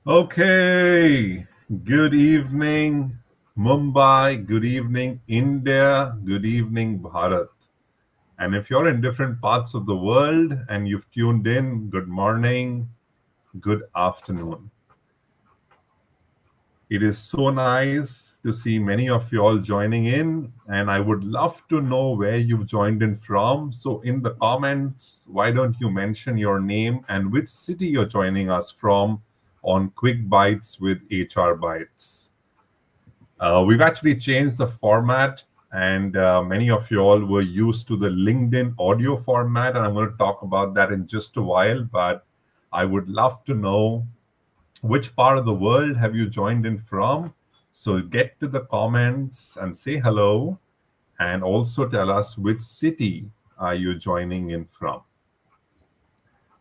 Okay, good evening, Mumbai. Good evening, India. Good evening, Bharat. And if you're in different parts of the world and you've tuned in, good morning, good afternoon. It is so nice to see many of you all joining in, and I would love to know where you've joined in from. So, in the comments, why don't you mention your name and which city you're joining us from on Quick Bites with HR Bites? We've actually changed the format, and many of you all were used to the LinkedIn audio format, and I'm going to talk about that in just a while. But I would love to know which part of the world have you joined in from. So get to the comments and say hello, and also tell us which city are you joining in from.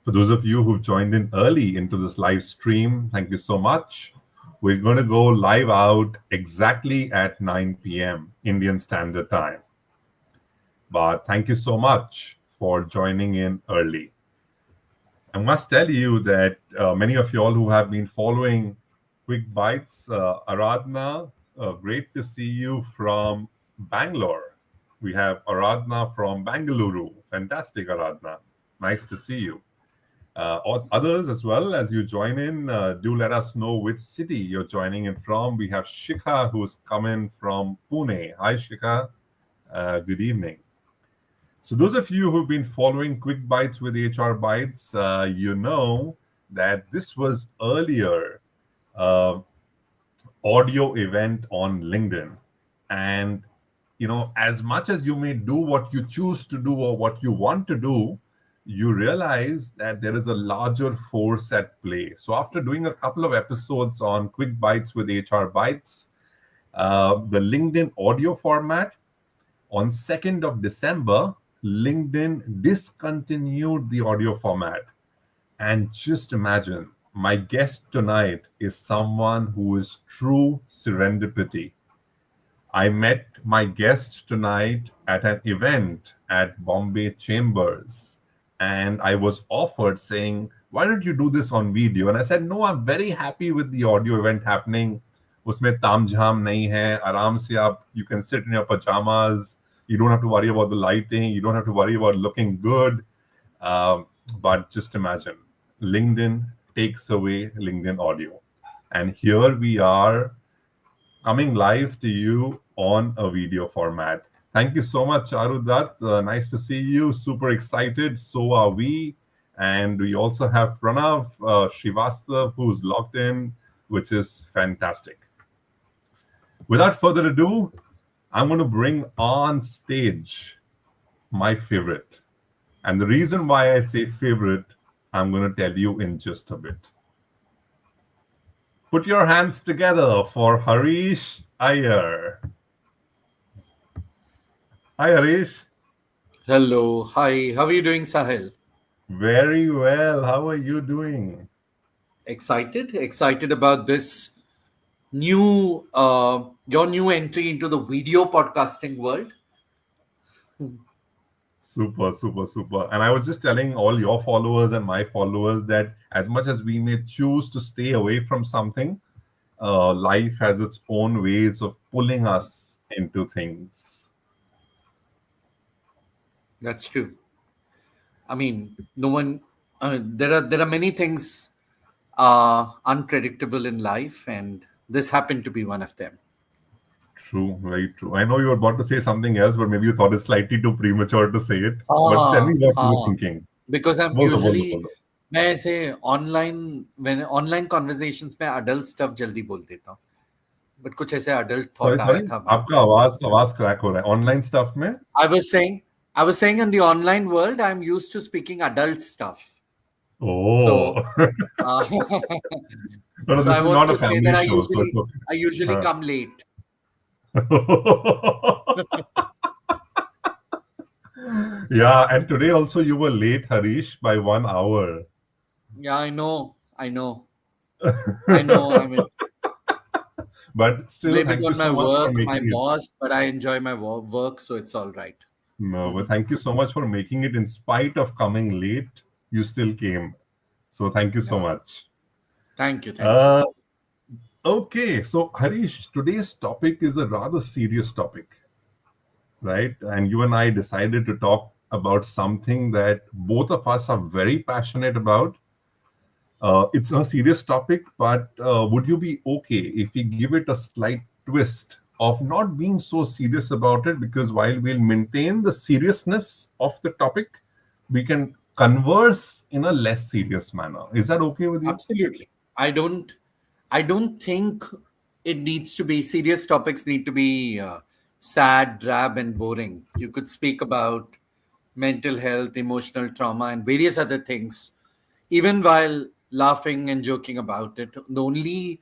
For those of you who've joined in early into this live stream, thank you so much. We're going to go live out exactly at 9 p.m. Indian Standard Time. But thank you so much for joining in early. I must tell you that many of you all who have been following Quick Bites, Aradhna, great to see you from Bangalore. We have Aradhna from Bangalore. Fantastic, Aradhna. Nice to see you. Others as well, as you join in, do let us know which city you're joining in from. We have Shikha, who's come in from Pune. Hi, Shikha. Good evening. So, those of you who've been following Quick Bites with HR Bites, you know that this was earlier uh, audio event on LinkedIn. And, as much as you may do what you choose to do or what you want to do, you realize that there is a larger force at play. So, after doing a couple of episodes on Quick Bites with HR Bites, the LinkedIn audio format, on 2nd of December, LinkedIn discontinued the audio format. And just imagine, my guest tonight is someone who is true serendipity. I met my guest tonight at an event at Bombay Chambers, and I was offered saying, why don't you do this on video? And I said, no, I'm very happy with the audio event happening. उसमें तामझाम नहीं है, आराम से आप, you can sit in your pajamas, you don't have to worry about the lighting, you don't have to worry about looking good. But just imagine, LinkedIn takes away LinkedIn audio. And here we are coming live to you on a video format. Thank you so much, Arudat. Nice to see you. Super excited. So are we. And we also have Pranav Srivastav, who's logged in, which is fantastic. Without further ado, I'm going to bring on stage my favorite. And the reason why I say favorite, I'm going to tell you in just a bit. Put your hands together for Harish Iyer. Hi, Harish. Hello. Hi. How are you doing, Sahil? Very well. How are you doing? Excited? Excited about this your new entry into the video podcasting world? Super, super, super. And I was just telling all your followers and my followers that as much as we may choose to stay away from something, life has its own ways of pulling us into things. That's true. I mean, no one. There are many things unpredictable in life, and this happened to be one of them. True, very true. I know you were about to say something else, but maybe you thought it's slightly too premature to say it. But tell me हाँ what you were हाँ thinking. Because I'm Bolo, bolo, usually bolo. मैं ऐसे online conversations में adult stuff जल्दी बोल देता हूँ but कुछ ऐसे अडल्ट Sorry, थॉट आया sorry. था माइंड आपका आवाज क्रैक हो रहा है ऑनलाइन स्टफ में. I was saying, I was saying in the online world, I'm used to speaking adult stuff. Oh. So, uh, No, no, so this I is was not a to say that family show, so it's okay. I usually Huh. come late. Yeah, and today also you were late, Harish, by 1 hour. Yeah, I know. I mean, But still, blame it thank you on my so much for work, my making it. boss, but I enjoy my work, so it's all right. No, but Mhm. thank you so much for making it. In spite of coming late, you still came. So thank you so Yeah. much. Thank you. Thank you. Uh, okay, so Harish, today's topic is a rather serious topic, right? And you and I decided to talk about something that both of us are very passionate about. It's a serious topic, but would you be okay if we give it a slight twist of not being so serious about it? Because while we'll maintain the seriousness of the topic, we can converse in a less serious manner. Is that okay with you? Absolutely. I don't. I don't think it needs to be serious topics need to be sad, drab, and boring. You could speak about mental health, emotional trauma, and various other things, even while laughing and joking about it. The only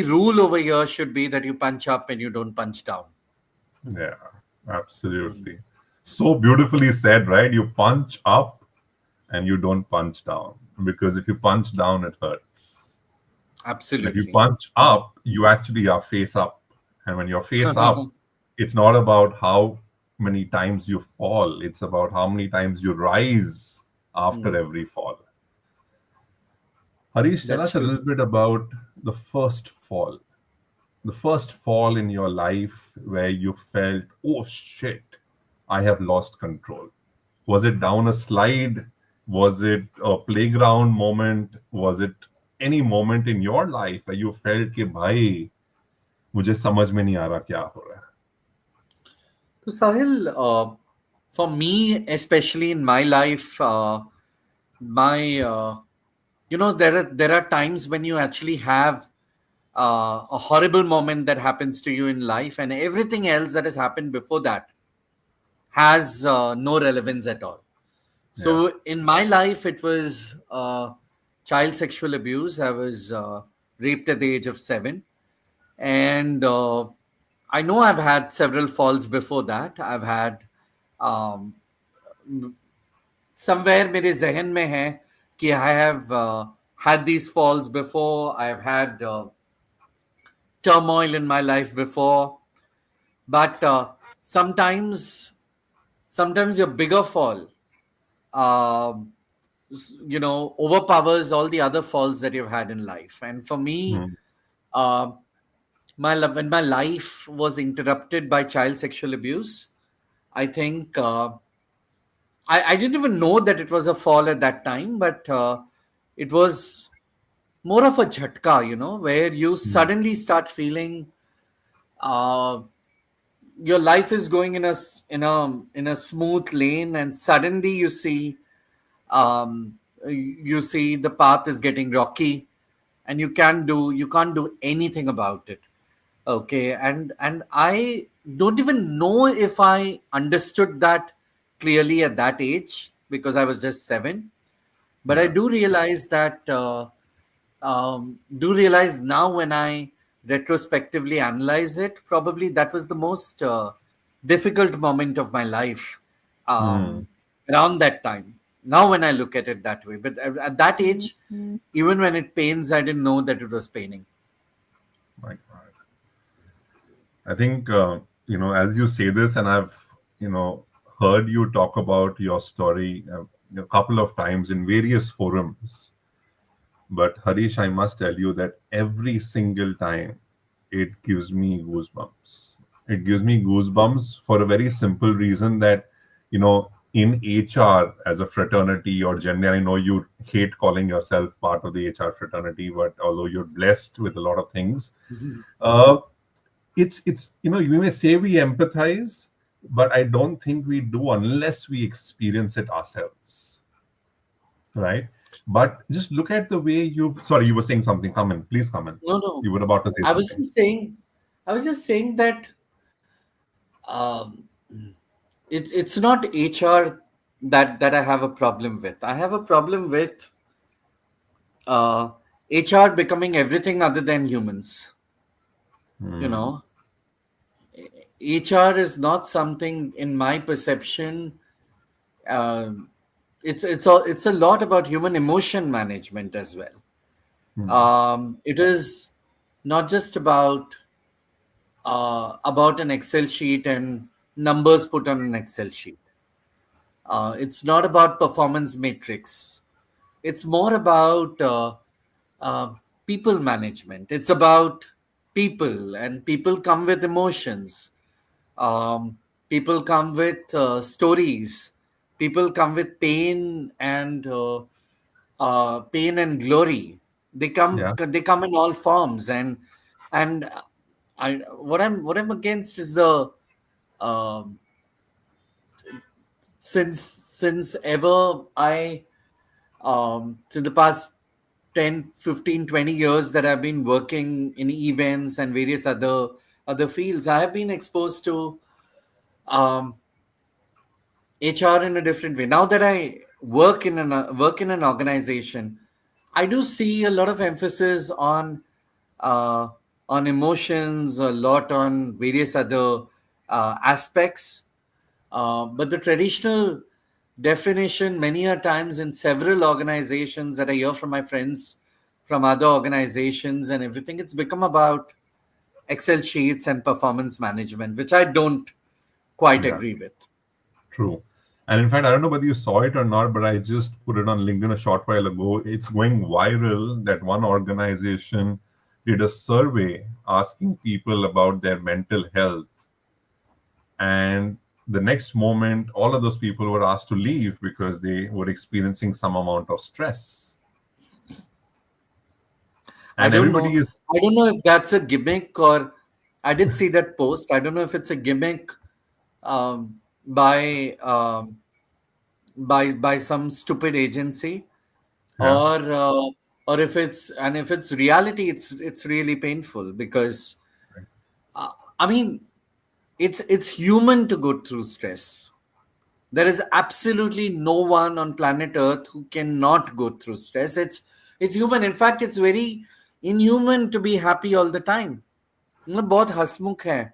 rule over here should be that you punch up and you don't punch down. Yeah, absolutely. So beautifully said, right? You punch up and you don't punch down, because if you punch down, it hurts. And if you Absolutely. punch up, you actually are face up. And when you're face up, it's not about how many times you fall, it's about how many times you rise after Hmm, every fall. Harish, tell that's us a true. little bit about the first fall. The first fall in your life where you felt, oh shit, I have lost control. Was it down a slide? Was it a playground moment? Was it any moment in your life where you felt कि भाई मुझे समझ में नहीं आ रहा क्या हो रहा है? So, Sahil, for me, especially in my life, my there are times when you actually have a horrible moment that happens to you in life, and everything else that has happened before that has no relevance at all. Yeah. So, in my life, it was child sexual abuse. I was raped at the age of 7, and I know I've had several falls before that. I've had um, somewhere मेरे जहन में है कि I have had these falls before. I've had turmoil in my life before, but sometimes your bigger fall, um, overpowers all the other falls that you've had in life. And for me, Hmm. uh, when my life was interrupted by child sexual abuse, I think I didn't even know that it was a fall at that time, but it was more of a jhatka, where you Hmm. suddenly start feeling uh, your life is going in a smooth lane, and suddenly um, you see the path is getting rocky, and you can't do anything about it. Okay, and I don't even know if I understood that clearly at that age because I was just 7. But I Yeah. do realize now when I retrospectively analyze it, probably that was the most difficult moment of my life Hmm. around that time. Now when I look at it that way, but at that age, even when it pains, I didn't know that it was paining. My God. I think, as you say this, and I've, heard you talk about your story a couple of times in various forums. But Harish, I must tell you that every single time it gives me goosebumps. It gives me goosebumps for a very simple reason that, in HR as a fraternity or generally, I know you hate calling yourself part of the HR fraternity, but although you're blessed with a lot of things, uh, it's you may say we empathize, but I don't think we do unless we experience it ourselves, right? But just look at the way you. Sorry, you were saying something. Come in, please come in. No, no. You were about to say I was something. just saying, I was just saying that um, it's not HR that I have a problem with. I have a problem with uh, HR becoming everything other than humans. You Hmm. know, HR is not something, in my perception. Uh, it's a lot about human emotion management as well. Hmm. It is not just about an Excel sheet and numbers put on an Excel sheet. It's not about performance metrics. It's more about uh, people management. It's about people, and people come with emotions. Um, People come with stories. People come with pain and glory. They come Yeah, they come in all forms, and what I'm against is the um since ever I since the past 10, 15, 20 years that I've been working in events and various other fields, I have been exposed to um, HR in a different way. Now that I work in an organization, I do see a lot of emphasis uh, on emotions, a lot on various other aspects. But the traditional definition, many a times in several organizations that I hear from my friends from other organizations and everything, it's become about Excel sheets and performance management, which I don't quite yeah, agree with. true. And in fact, I don't know whether you saw it or not, but I just put it on LinkedIn a short while ago. It's going viral that one organization did a survey asking people about their mental health. And the next moment, all of those people were asked to leave because they were experiencing some amount of stress. I And don't everybody know. is, I don't know if that's a gimmick or I did see that post. I don't know if it's a gimmick um, by um, by some stupid agency yeah, or if it's reality, it's really painful because uh, I mean it's human to go through stress. There is absolutely no one on planet Earth who cannot go through stress. It's human. In fact, it's very inhuman to be happy all the time. मतलब बहुत हंसमुख है.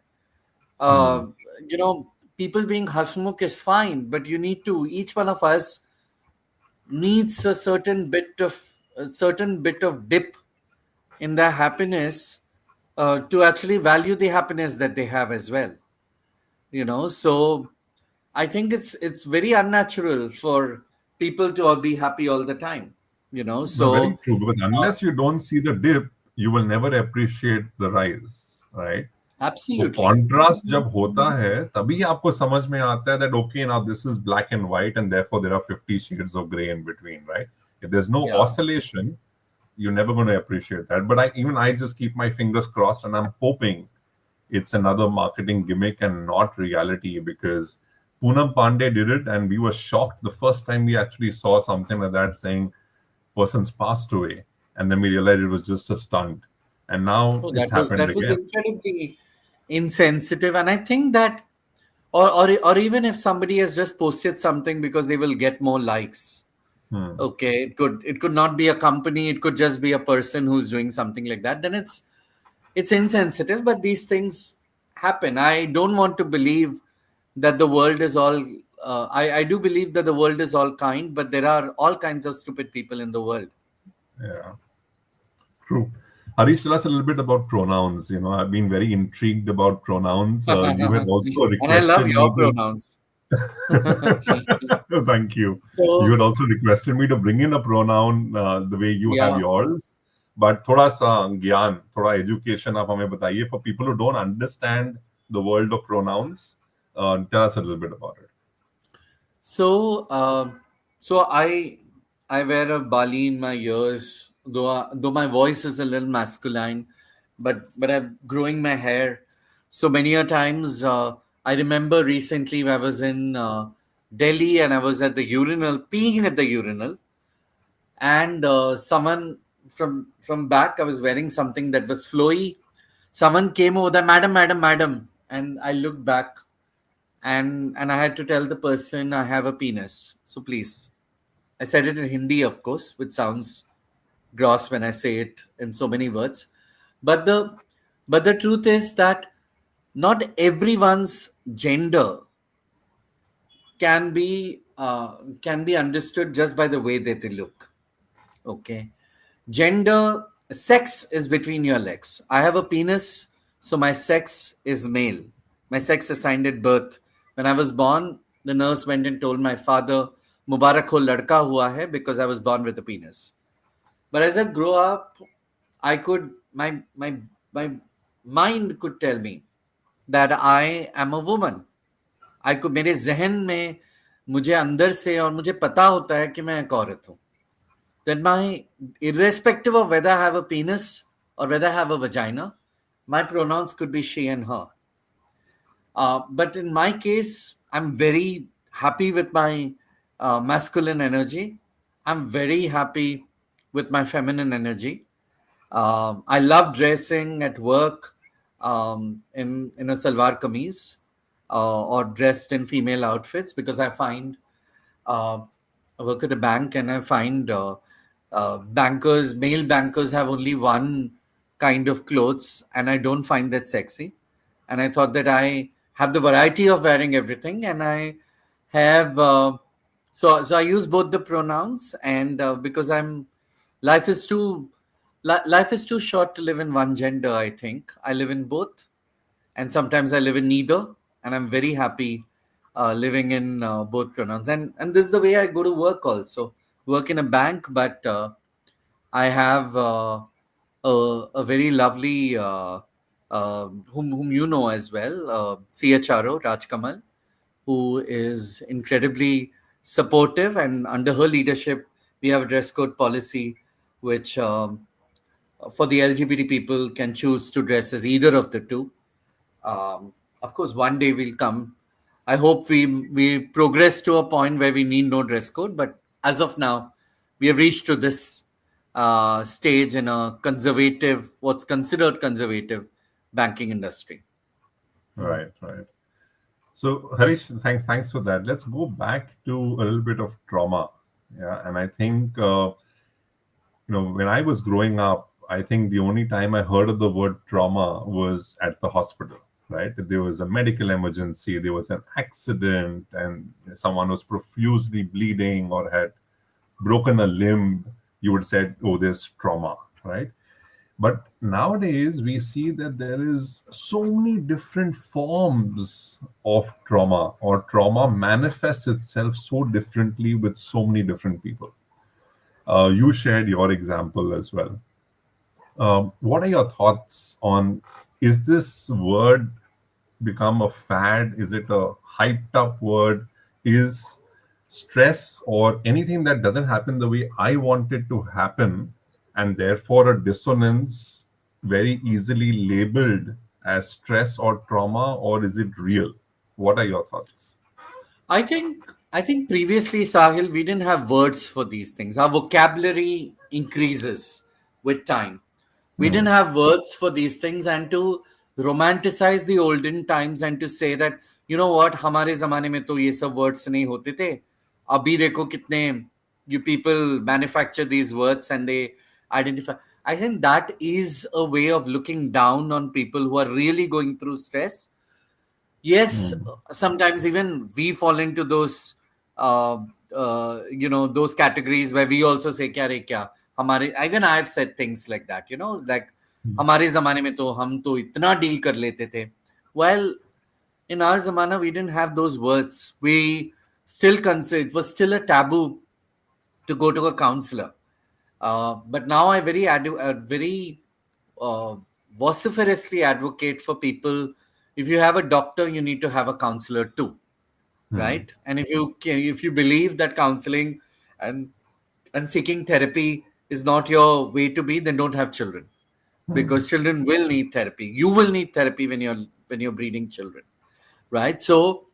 hmm, Uh, you know, people being hasmukh is fine, but you need to. Each one of us needs a certain bit of dip in their happiness to actually value the happiness that they have as well. So I think it's very unnatural for people to all be happy all the time. no, very So true. Because unless you don't see the dip, you will never appreciate the rise, right? तो absolutely. Contrast जब होता है तभी आपको समझ में आता है that okay, now this is black and white and therefore there are 50 shades of gray in between, right? If there's no Yeah. oscillation, you're never going to appreciate that. But I just keep my fingers crossed and I'm hoping it's another marketing gimmick and not reality, because Poonam Pandey did it and we were shocked the first time we actually saw something like that saying person's passed away, and then we realized it was just a stunt, and now Oh, it's happened that was again. incredibly insensitive, and I think that, or even if somebody has just posted something because they will get more likes. Hmm. Okay, it could not be a company. It could just be a person who's doing something like that. Then it's insensitive. But these things happen. I don't want to believe that the world is all. I do believe that the world is all kind, but there are all kinds of stupid people in the world. Yeah, true. Harish, tell us a little bit about pronouns. I've been very intrigued about pronouns. You had also And I love requested me your to. pronouns. Thank you. You So had also requested me to bring in a pronoun the way you have yeah. yours. But थोड़ा सा ज्ञान, थोड़ा education आप हमें बताइए for people who don't understand the world of pronouns. Tell us a little bit about it. So, so I wear a bali in my ears, though my voice is a little masculine, but I'm growing my hair. So many a times, I remember recently I was in Delhi and I was at the urinal, peeing at the urinal, and someone from back, I was wearing something that was flowy. Someone came over there, madam, madam, madam, and I looked back and I had to tell the person I have a penis. So please, I said it in Hindi, of course, which sounds gross when I say it in so many words. But the truth is that not everyone's gender can be understood just by the way that they look. Okay, gender, sex is between your legs. I have a penis, so my sex is male. My sex assigned at birth. When I was born, the nurse went and told my father, Mubarak ho ladka hua hai, because I was born with a penis. But as I grow up, I could my mind could tell me that I am a woman. I could मेरे जहन में मुझे अंदर से और मुझे पता होता है कि मैं एक औरत हूँ. That my irrespective of whether I have a penis or whether I have a vagina, my pronouns could be she and her. But in my case, I'm very happy with my masculine energy. I'm very happy with my feminine energy. I love dressing at work in a salwar kameez or dressed in female outfits because I find uh, I work at a bank and I find male bankers have only one kind of clothes, and I don't find that sexy. And I thought that I have the variety of wearing everything, and I have so I use both the pronouns, and because life is too life is too short to live in one gender. I think I live in both, and sometimes I live in neither, and I'm very happy living in both pronouns. And this is the way I go to work also. Work in a bank, but I have a very lovely whom you know as well, CHRO Raj Kamal, who is incredibly supportive, and under her leadership, we have a dress code policy, which for the LGBT people can choose to dress as either of the two. Of course, one day will come. I hope we progress to a point where we need no dress code. But as of now, we have reached to this stage in a conservative, what's considered conservative banking industry. Right, right. So, Harish, thanks for that. Let's go back to a little bit of trauma. Yeah, and I think when I was growing up, I think the only time I heard of the word trauma was at the hospital. Right, there was a medical emergency, there was an accident, and someone was profusely bleeding or had broken a limb. You would say, "Oh, there's trauma," right? But nowadays, we see that there is so many different forms of trauma, or trauma manifests itself so differently with so many different people. You shared your example as well. What are your thoughts on, is this word become a fad? Is it a hyped up word? Is stress or anything that doesn't happen the way I want it to happen, and therefore a dissonance, very easily labeled as stress or trauma, or is it real? What are your thoughts? I think previously, Sahil, we didn't have words for these things. Our vocabulary increases with time. We Hmm. didn't have words for these things, and to romanticize the olden times and to say that, you know what, हमारे ज़माने में तो ये सब words नहीं होते थे. अभी देखो कितने you people manufacture these words and they identify. I think that is a way of looking down on people who are really going through stress. Yes, Hmm. sometimes even we fall into those uh, those categories where we also say क्या रे क्या हमारे, even I've said things like that, like हमारे जमाने में तो हम तो इतना डील कर लेते थे. Well, in our zamana we didn't have those words. We still consider it was still a taboo to go to a counselor. But now I very uh, vociferously advocate for people. If you have a doctor, you need to have a counselor too, Hmm. right? And if you believe that counseling and seeking therapy is not your way to be, then don't have children, Hmm. because children will need therapy. You will need therapy when you're breeding children, right? So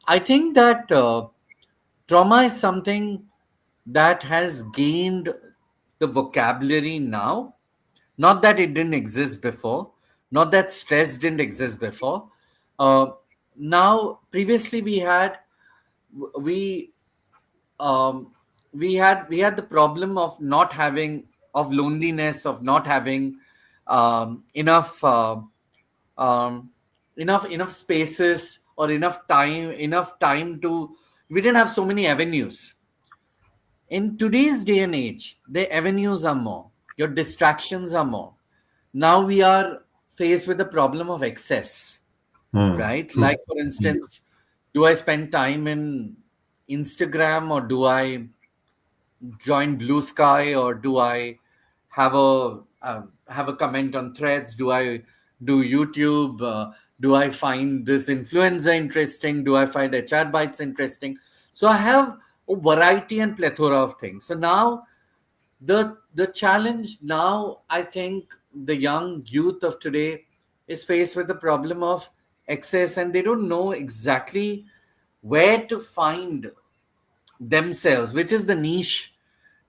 I think that trauma is something that has gained the vocabulary now. Not that it didn't exist before, not that stress didn't exist before. Uh, Now, previously we um, we had the problem of not having, of loneliness, of not having enough um, enough spaces or enough time to. We didn't have so many avenues. In today's day and age, the avenues are more, your distractions are more. Now we are faced with the problem of excess, Hmm. right? True. Like, for instance, do I spend time in Instagram, or do I join Blue Sky, or do I have a comment on threads? Do I do YouTube? Do I find this influencer interesting? Do I find HR bites interesting? So I have a variety and plethora of things. So now the challenge now, I think the young youth of today is faced with the problem of excess, and they don't know exactly where to find themselves, which is the niche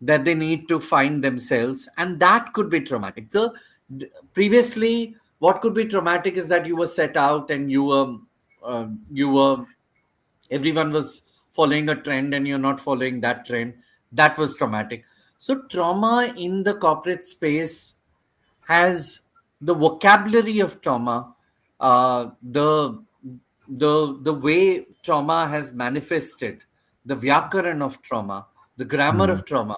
that they need to find themselves, and that could be traumatic. So previously, what could be traumatic is that you were set out and you were everyone was following a trend and you're not following that trend. That was traumatic. So trauma in the corporate space has the vocabulary of trauma, the way trauma has manifested, the vyakaran of trauma, the grammar Hmm. of trauma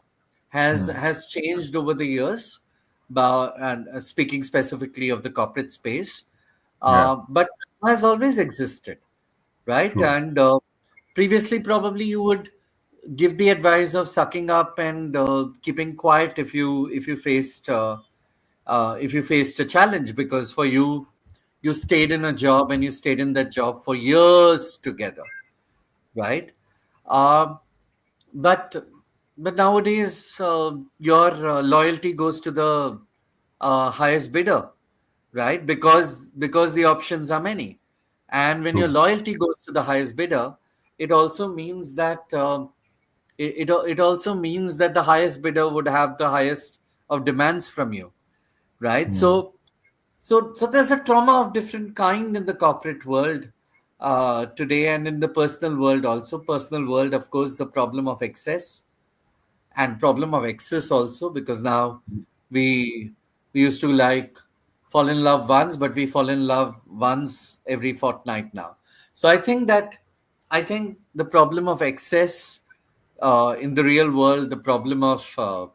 has Hmm. has changed over the years. And speaking specifically of the corporate space, Yeah. but has always existed, right? True. And previously, probably you would give the advice of sucking up and keeping quiet if you faced a challenge, because for you, you stayed in a job and you stayed in that job for years together, right? Um, but but nowadays, your loyalty goes to the highest bidder, right? Because the options are many, and when your True. loyalty goes to the highest bidder, it also means that it also means that the highest bidder would have the highest of demands from you, right? Hmm. So there's a trauma of different kind in the corporate world today, and in the personal world also. Personal world, of course, the problem of excess and problem of excess also, because now we we used to like fall in love once, but we fall in love once every fortnight now. So I think the problem of excess in the real world, the problem of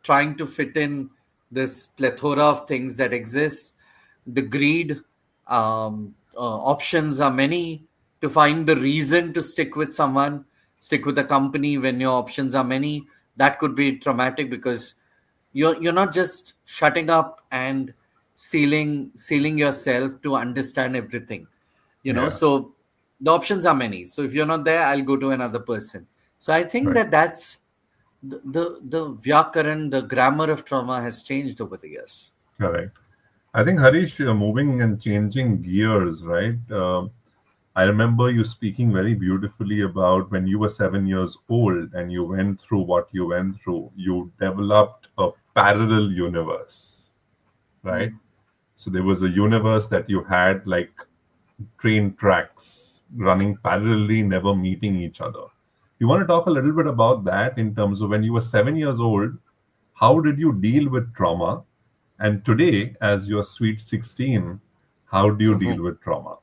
trying to fit in this plethora of things that exist, the greed, options are many, to find the reason to stick with someone, stick with a company when your options are many. That could be traumatic, because you're not just shutting up and sealing yourself to understand everything, Yeah. so the options are many. So if you're not there, I'll go to another person. So I think Right. that's the vyakaran, the grammar of trauma has changed over the years. Correct. I think Harish, moving and changing gears, right? I remember you speaking very beautifully about when you were 7 years old and you went through what you went through. You developed a parallel universe, right? Mm. So there was a universe that you had like train tracks running parallelly, never meeting each other. You want to talk a little bit about that in terms of when you were 7 years old, how did you deal with trauma? And today, as you're sweet 16, how do you deal with trauma?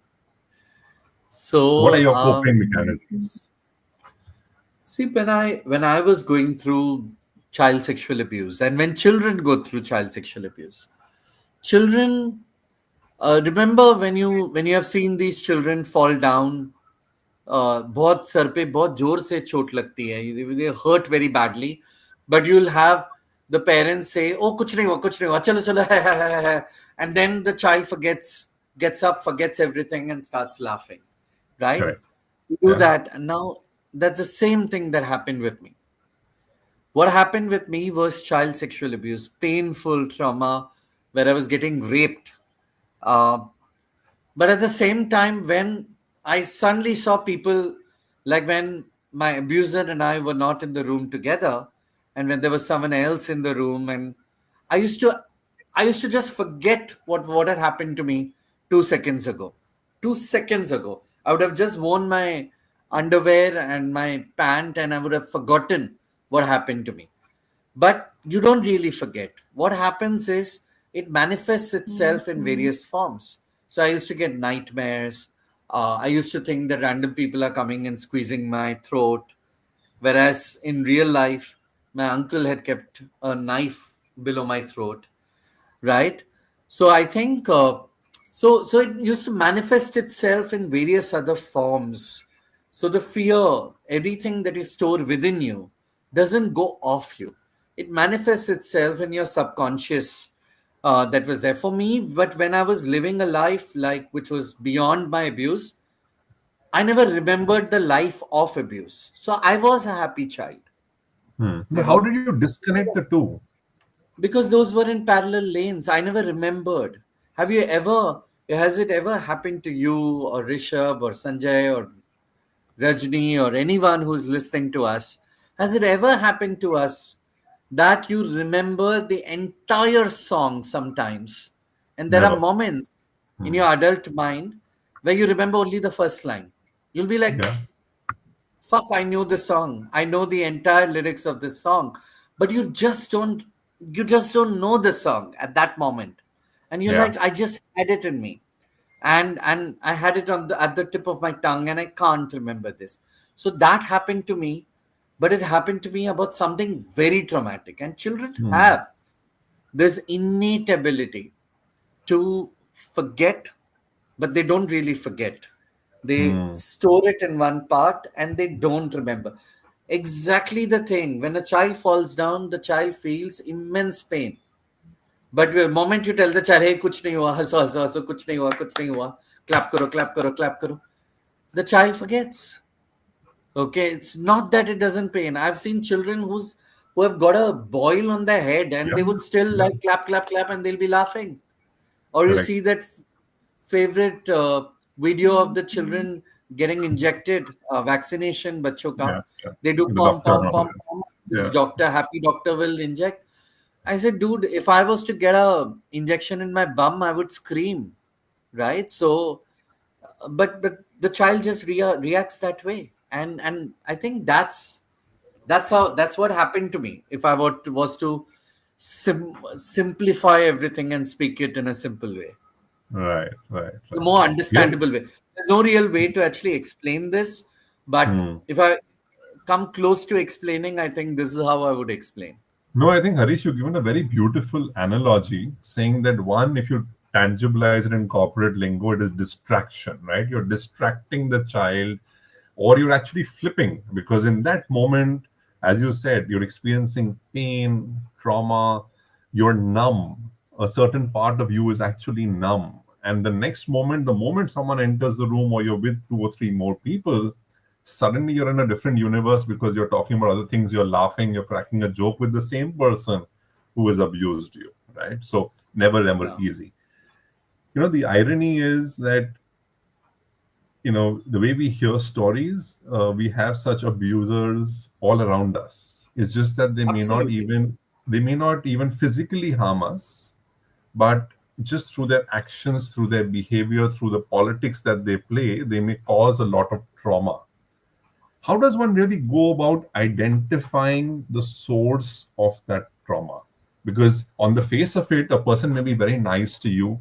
What are So, your coping mechanisms? see, when I was going through child sexual abuse, and when children go through child sexual abuse, children, remember when you have seen these children fall down, बहुत sir पे बहुत जोर से चोट लगती है, they hurt very badly, but you'll have the parents say, oh, कुछ नहीं हुआ, चलो चलो है. And then the child gets up, forgets everything and starts laughing, right? Correct. You do Yeah. that, and now that's the same thing that happened with me. What happened with me was child sexual abuse, painful trauma, where I was getting raped. Uh, but at the same time, when I suddenly saw people, like when my abuser and I were not in the room together, and when there was someone else in the room, and I used to, I used to just forget what had happened to me 2 seconds ago. 2 seconds ago, I would have just worn my underwear and my pant, and I would have forgotten what happened to me. But you don't really forget. What happens is it manifests itself in various forms. So I used to get nightmares. I used to think that random people are coming and squeezing my throat. Whereas in real life, my uncle had kept a knife below my throat, right? So I think so it used to manifest itself in various other forms. So the fear, everything that is stored within you, doesn't go off you. it manifests itself in your subconscious. That was there for me. But when I was living a life like which was beyond my abuse, I never remembered the life of abuse. So I was a happy child, you But how know, did you disconnect the two? because those were in parallel lanes. I never remembered. Have you ever, has it ever happened to you or Rishabh or Sanjay or Rajni or anyone who's listening to us? Has it ever happened to us that you remember the entire song sometimes? And there are Never. moments in Hmm. your adult mind where you remember only the first line. You'll be like, Yeah. fuck, I knew the song. I know the entire lyrics of this song. But you just don't know the song at that moment. And you're Yeah. like, I just had it in me. And I had it on the at the tip of my tongue and I can't remember this. So that happened to me, but it happened to me about something very traumatic. And children Hmm. have this innate ability to forget, but they don't really forget. They Hmm. store it in one part and they don't remember. Exactly the thing. When a child falls down, the child feels immense pain. But the moment you tell the child, hey, kuch nahi hua, haso, haso, haso, kuch nahi hua, clap karo, clap karo, the child forgets. Okay, it's not that it doesn't pain. I've seen children who have got a boil on their head and Yeah. they would still Yeah. like clap, clap, clap, and they'll be laughing. Or you Correct. see that favorite video of the children getting injected vaccination bachcho ka. Yeah. Yeah. They do The pom doctor pom not pom there. pom. This Yeah. doctor, happy doctor, will inject. I said, dude, if I was to get a injection in my bum, I would scream, right? So, but the child just reacts that way, and I think that's what happened to me. If I was to simplify everything and speak it in a simple way, Right. Right. a Right. more Yeah. understandable way. There's no real way to actually explain this, but Hmm. if I come close to explaining, I think this is how I would explain. No, I think Harish, you've given a very beautiful analogy, saying that one, if you tangibilize it in corporate lingo, it is distraction, right? You're distracting the child, or you're actually flipping, because in that moment, as you said, you're experiencing pain, trauma, you're numb. A certain part of you is actually numb. And the next moment, the moment someone enters the room or you're with two or three more people, suddenly you're in a different universe because you're talking about other things, you're laughing, you're cracking a joke with the same person who has abused you, right? So never ever Yeah, easy. The irony is that the way we hear stories, we have such abusers all around us. It's just that absolutely. they may not even physically harm us, but just through their actions, through their behavior, through the politics that they play, they may cause a lot of trauma. How does one really go about identifying the source of that trauma? Because on the face of it, a person may be very nice to you,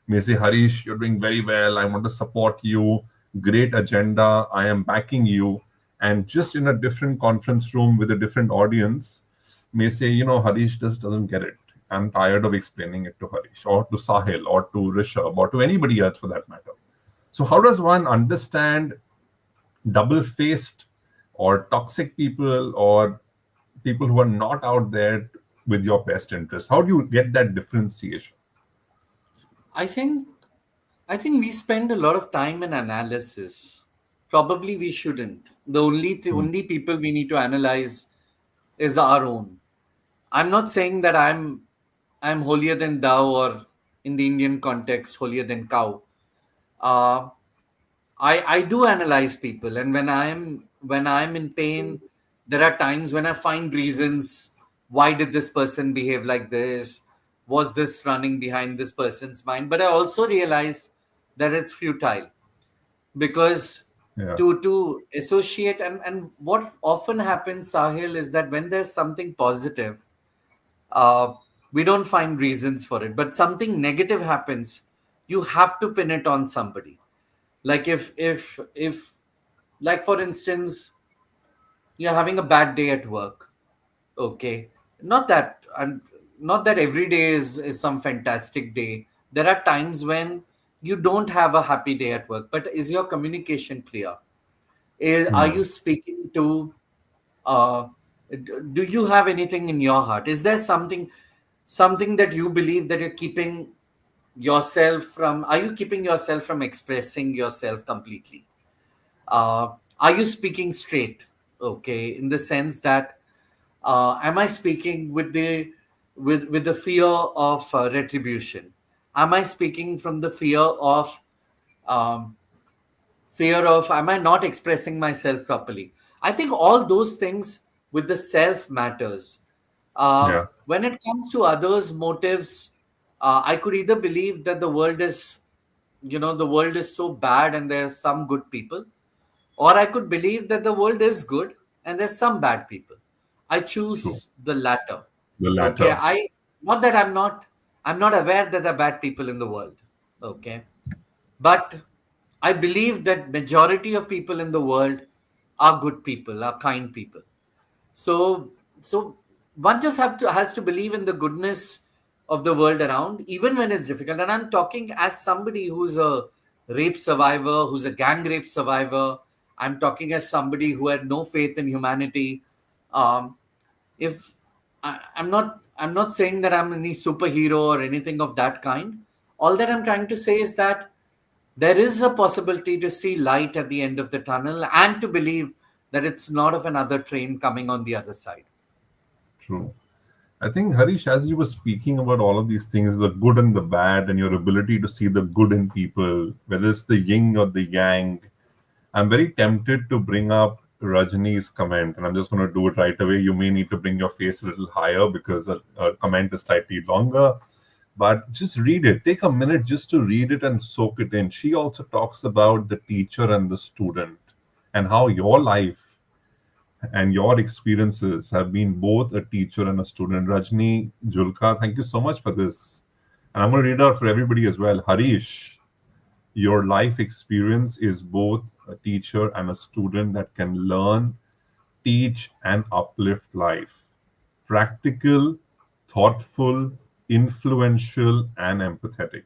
may say, Harish, you're doing very well. I want to support you. Great agenda. I am backing you. And just in a different conference room with a different audience, may say, Harish just doesn't get it. I'm tired of explaining it to Harish or to Sahil or to Rishabh or to anybody else for that matter. So, how does one understand double faced or toxic people or people who are not out there with your best interest? How do you get that differentiation? I think I think we spend a lot of time in analysis. Probably we shouldn't. The Hmm. only people we need to analyze is our own. I'm not saying that I'm holier than thou, or in the Indian context, holier than cow. Uh, I do analyze people, and when I'm in pain, there are times when I find reasons. Why did this person behave like this? Was this running behind this person's mind? But I also realize that it's futile, because Yeah. to associate, and what often happens, Sahil, is that when there's something positive, uh, we don't find reasons for it, but something negative happens, you have to pin it on somebody. Like if like for instance, you're having a bad day at work. Okay, not that and not that every day is some fantastic day. There are times when you don't have a happy day at work, but is your communication clear? Are Hmm. you speaking to uh, Do you have anything in your heart? Is there something that you believe that you're keeping yourself from? Are you keeping yourself from expressing yourself completely? uh, are you speaking straight? Okay, in the sense that, am I speaking with the fear of retribution? Am I speaking from the um, fear of, am I not expressing myself properly? I think all those things with the self matters. Yeah, When it comes to others' motives, I could either believe that the world is so bad and there are some good people, or I could believe that the world is good and there's some bad people. I true. choose the latter. The Okay. latter. Not that I'm not aware that there are bad people in the world. Okay. But I believe that majority of people in the world are good people, are kind people. So one just has to believe in the goodness of the world around, even when it's difficult. And I'm talking as somebody who's a rape survivor, who's a gang rape survivor. I'm talking as somebody who had no faith in humanity. Um, if I'm not saying that I'm any superhero or anything of that kind. All that I'm trying to say is that there is a possibility to see light at the end of the tunnel and to believe that it's not of another train coming on the other side. True. I think, Harish, as you were speaking about all of these things, the good and the bad, and your ability to see the good in people, whether it's the yin or the yang, I'm very tempted to bring up Rajni's comment, and I'm just going to do it right away. You may need to bring your face a little higher because a comment is slightly longer, but just read it. Take a minute just to read it and soak it in. She also talks about the teacher and the student and how your life and your experiences have been both a teacher and a student. Rajni Julka, thank you so much for this. And I'm going to read out for everybody as well. Harish, your life experience is both a teacher and a student that can learn, teach, and uplift life. Practical, thoughtful, influential, and empathetic.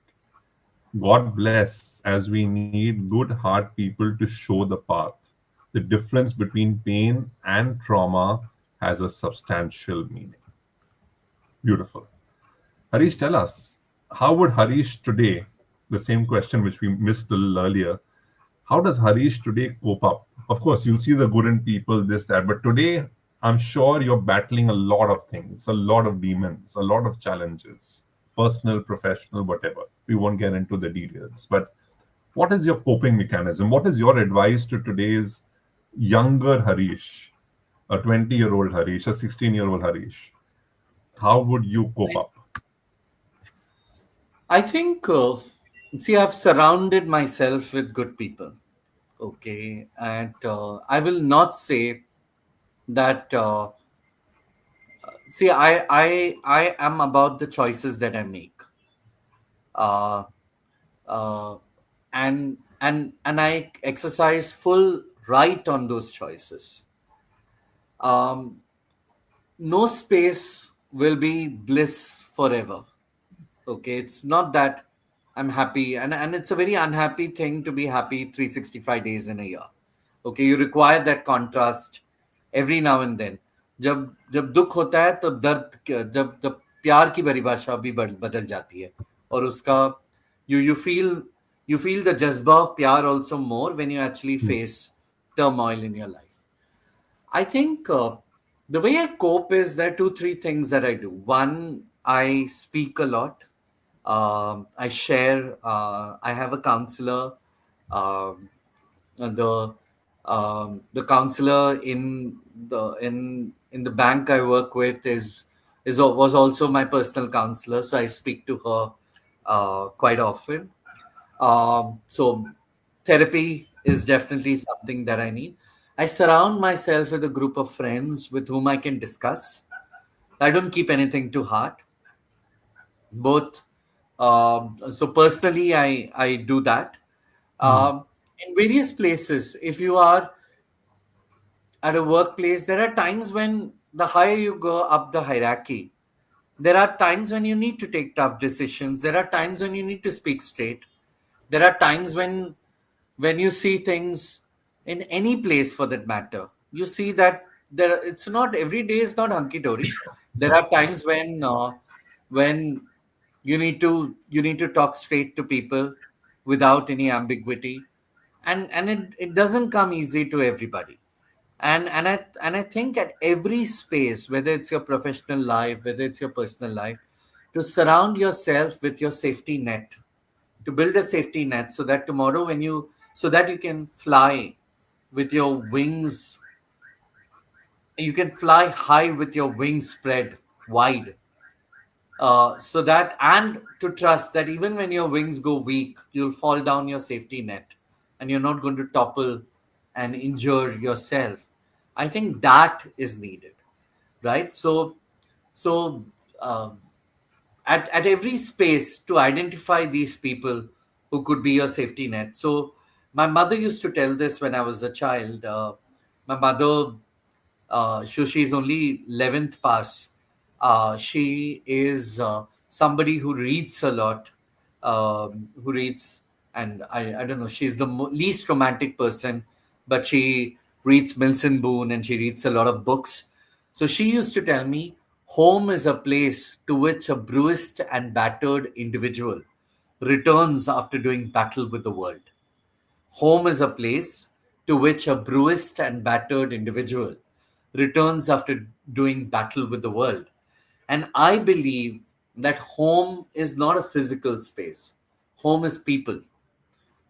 God bless, as we need good heart people to show the path. The difference between pain and trauma has a substantial meaning. Beautiful. Harish, tell us, how would Harish today, the same question which we missed a little earlier, how does Harish today cope up? Of course, you'll see the good in people, this, that, but today, I'm sure you're battling a lot of things, a lot of demons, a lot of challenges, personal, professional, whatever. We won't get into the details. But what is your coping mechanism? What is your advice to today's younger Harish, a 20-year-old Harish, a 16-year-old Harish? How would you cope up? I think, see, I've surrounded myself with good people. Okay. And I will not say that, see, I am about the choices that I make. Uh, uh, and I exercise full right on those choices. Um, no space will be bliss forever. Okay, it's not that I'm happy, and it's a very unhappy thing to be happy 365 days in a year. Okay, you require that contrast every now and then. जब जब दुख होता है तब जब प्यार की परिभाषा भी बदल जाती है, और उसका you feel the jazba of pyar also more when you actually Hmm. face turmoil in your life. I think, the way I cope is there are two, three things that I do. One, I speak a lot. I share. I have a counselor. Um, the counselor in the bank I work with was also my personal counselor, so I speak to her quite often. So therapy is definitely something that I need. I surround myself with a group of friends with whom I can discuss. I don't keep anything to heart. Both. So personally, I do that. Hmm. In various places, if you are at a workplace, there are times when the higher you go up the hierarchy, there are times when you need to take tough decisions. There are times when you need to speak straight. There are times when you see things in any place for that matter, you see that it's not every day is not hunky dory. There are times when you need to talk straight to people without any ambiguity, and it doesn't come easy to everybody. And I think at every space, whether it's your professional life, whether it's your personal life, to surround yourself with your safety net, to build a safety net so that tomorrow when you so that you can fly with your wings, you can fly high with your wings spread wide, so that, and to trust that even when your wings go weak, you'll fall down your safety net and you're not going to topple and injure yourself. I think that is needed, right? So uh, at every space, to identify these people who could be your safety net. So my mother used to tell this when I was a child. My mother, so she's only 11th pass. She is somebody who reads a lot, who reads, and I don't know, she's the least romantic person, but she reads Milton Boone and she reads a lot of books. So she used to tell me, home is a place to which a bruised and battered individual returns after doing battle with the world. Home is a place to which a bruised and battered individual returns after doing battle with the world. And I believe that home is not a physical space, home is people.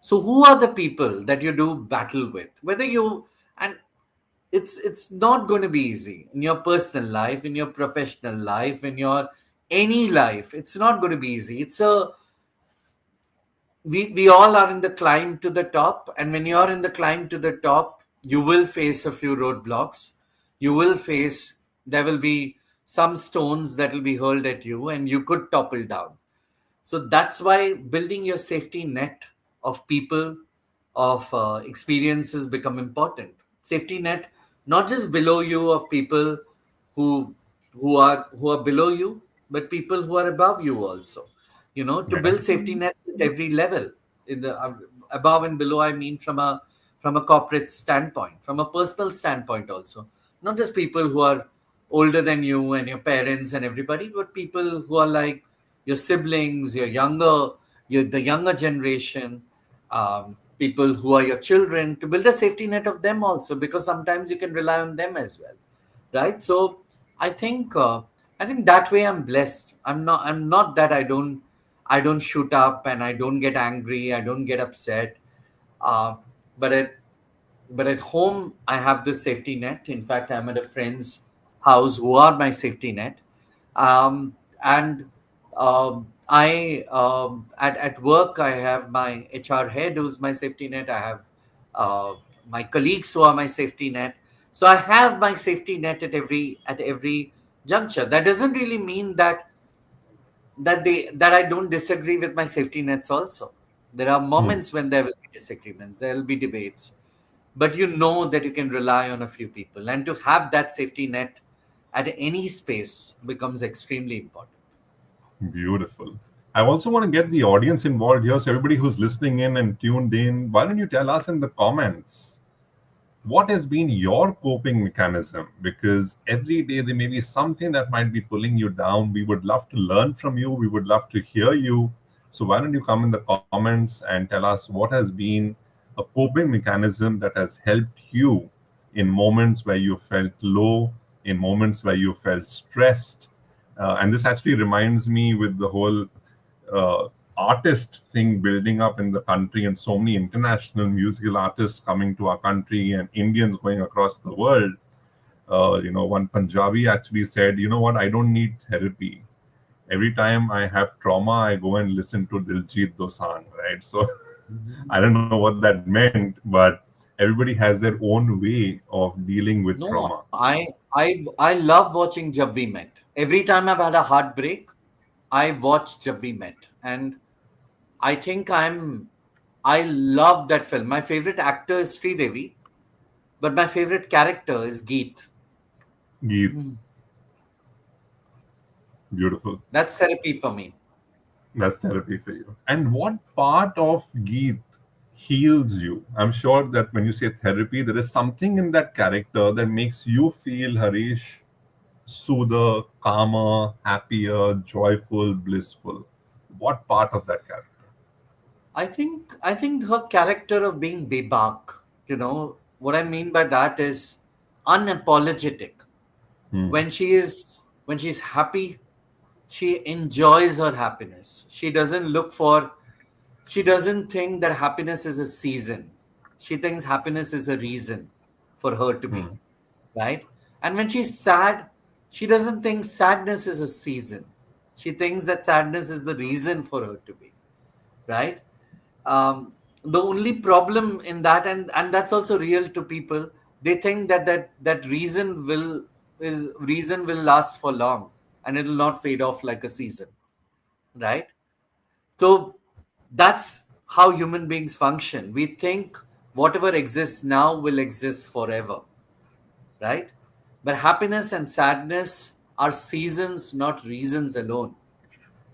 So, who are the people that you do battle with? Whether you, and it's not going to be easy in your personal life, in your professional life, in your any life. It's not going to be easy. We all are in the climb to the top, and when you are in the climb to the top, you will face a few roadblocks. You will face, there will be some stones that will be hurled at you and you could topple down. So that's why building your safety net of people, of experiences become important. Safety net, not just below you of people who who are below you, but people who are above you also. To Yeah. build safety net at every level, in the above and below. I mean, from a corporate standpoint, from a personal standpoint also. Not just people who are older than you and your parents and everybody, but people who are like your siblings, the younger generation, people who are your children, to build a safety net of them also, because sometimes you can rely on them as well, right? So I think that way I'm blessed. I'm not that I don't shoot up and I don't get angry, I don't get upset, uh, but at home I have this safety net. In fact, I'm at a friend's house who are my safety net. And I at work I have my HR head who's my safety net. I have uh, my colleagues who are my safety net. So I have my safety net at every juncture. That doesn't really mean that I don't disagree with my safety nets also. There are Hmm. moments when there will be disagreements, there will be debates, but you know that you can rely on a few people, and to have that safety net at any space becomes extremely important. Beautiful. I also want to get the audience involved here. So, everybody who's listening in and tuned in, why don't you tell us in the comments what has been your coping mechanism? Because every day there may be something that might be pulling you down. We would love to learn from you. We would love to hear you. So, why don't you come in the comments and tell us what has been a coping mechanism that has helped you in moments where you felt low, in moments where you felt stressed. And this actually reminds me with the whole uh, artist thing building up in the country, and so many international musical artists coming to our country and Indians going across the world. One Punjabi actually said, "You know what? I don't need therapy. Every time I have trauma, I go and listen to Diljit Dosanjh." Right? So Mhm. I don't know what that meant, but everybody has their own way of dealing with No, trauma. I love watching Jab We Met. Every time I've had a heartbreak, I watch Jab We Met, and I think I love that film. My favorite actor is Devi, but my favorite character is Geet. Geet, Mhm. beautiful. That's therapy for me. That's therapy for you. And what part of Geet heals you. I'm sure that when you say therapy, there is something in that character that makes you feel, Harish, soother, calmer, happier, joyful, blissful. What part of that character? I think her character of being bebak, what I mean by that is unapologetic. Hmm. When she's happy, she enjoys her happiness. She doesn't think that happiness is a season. She thinks happiness is a reason for her to be, Hmm. right? And when she's sad, she doesn't think sadness is a season. She thinks that sadness is the reason for her to be, right? um, the only problem in that, and that's also real to people, they think that reason will last for long, and it will not fade off like a season, right? So that's how human beings function. We think whatever exists now will exist forever, right? But happiness and sadness are seasons, not reasons alone.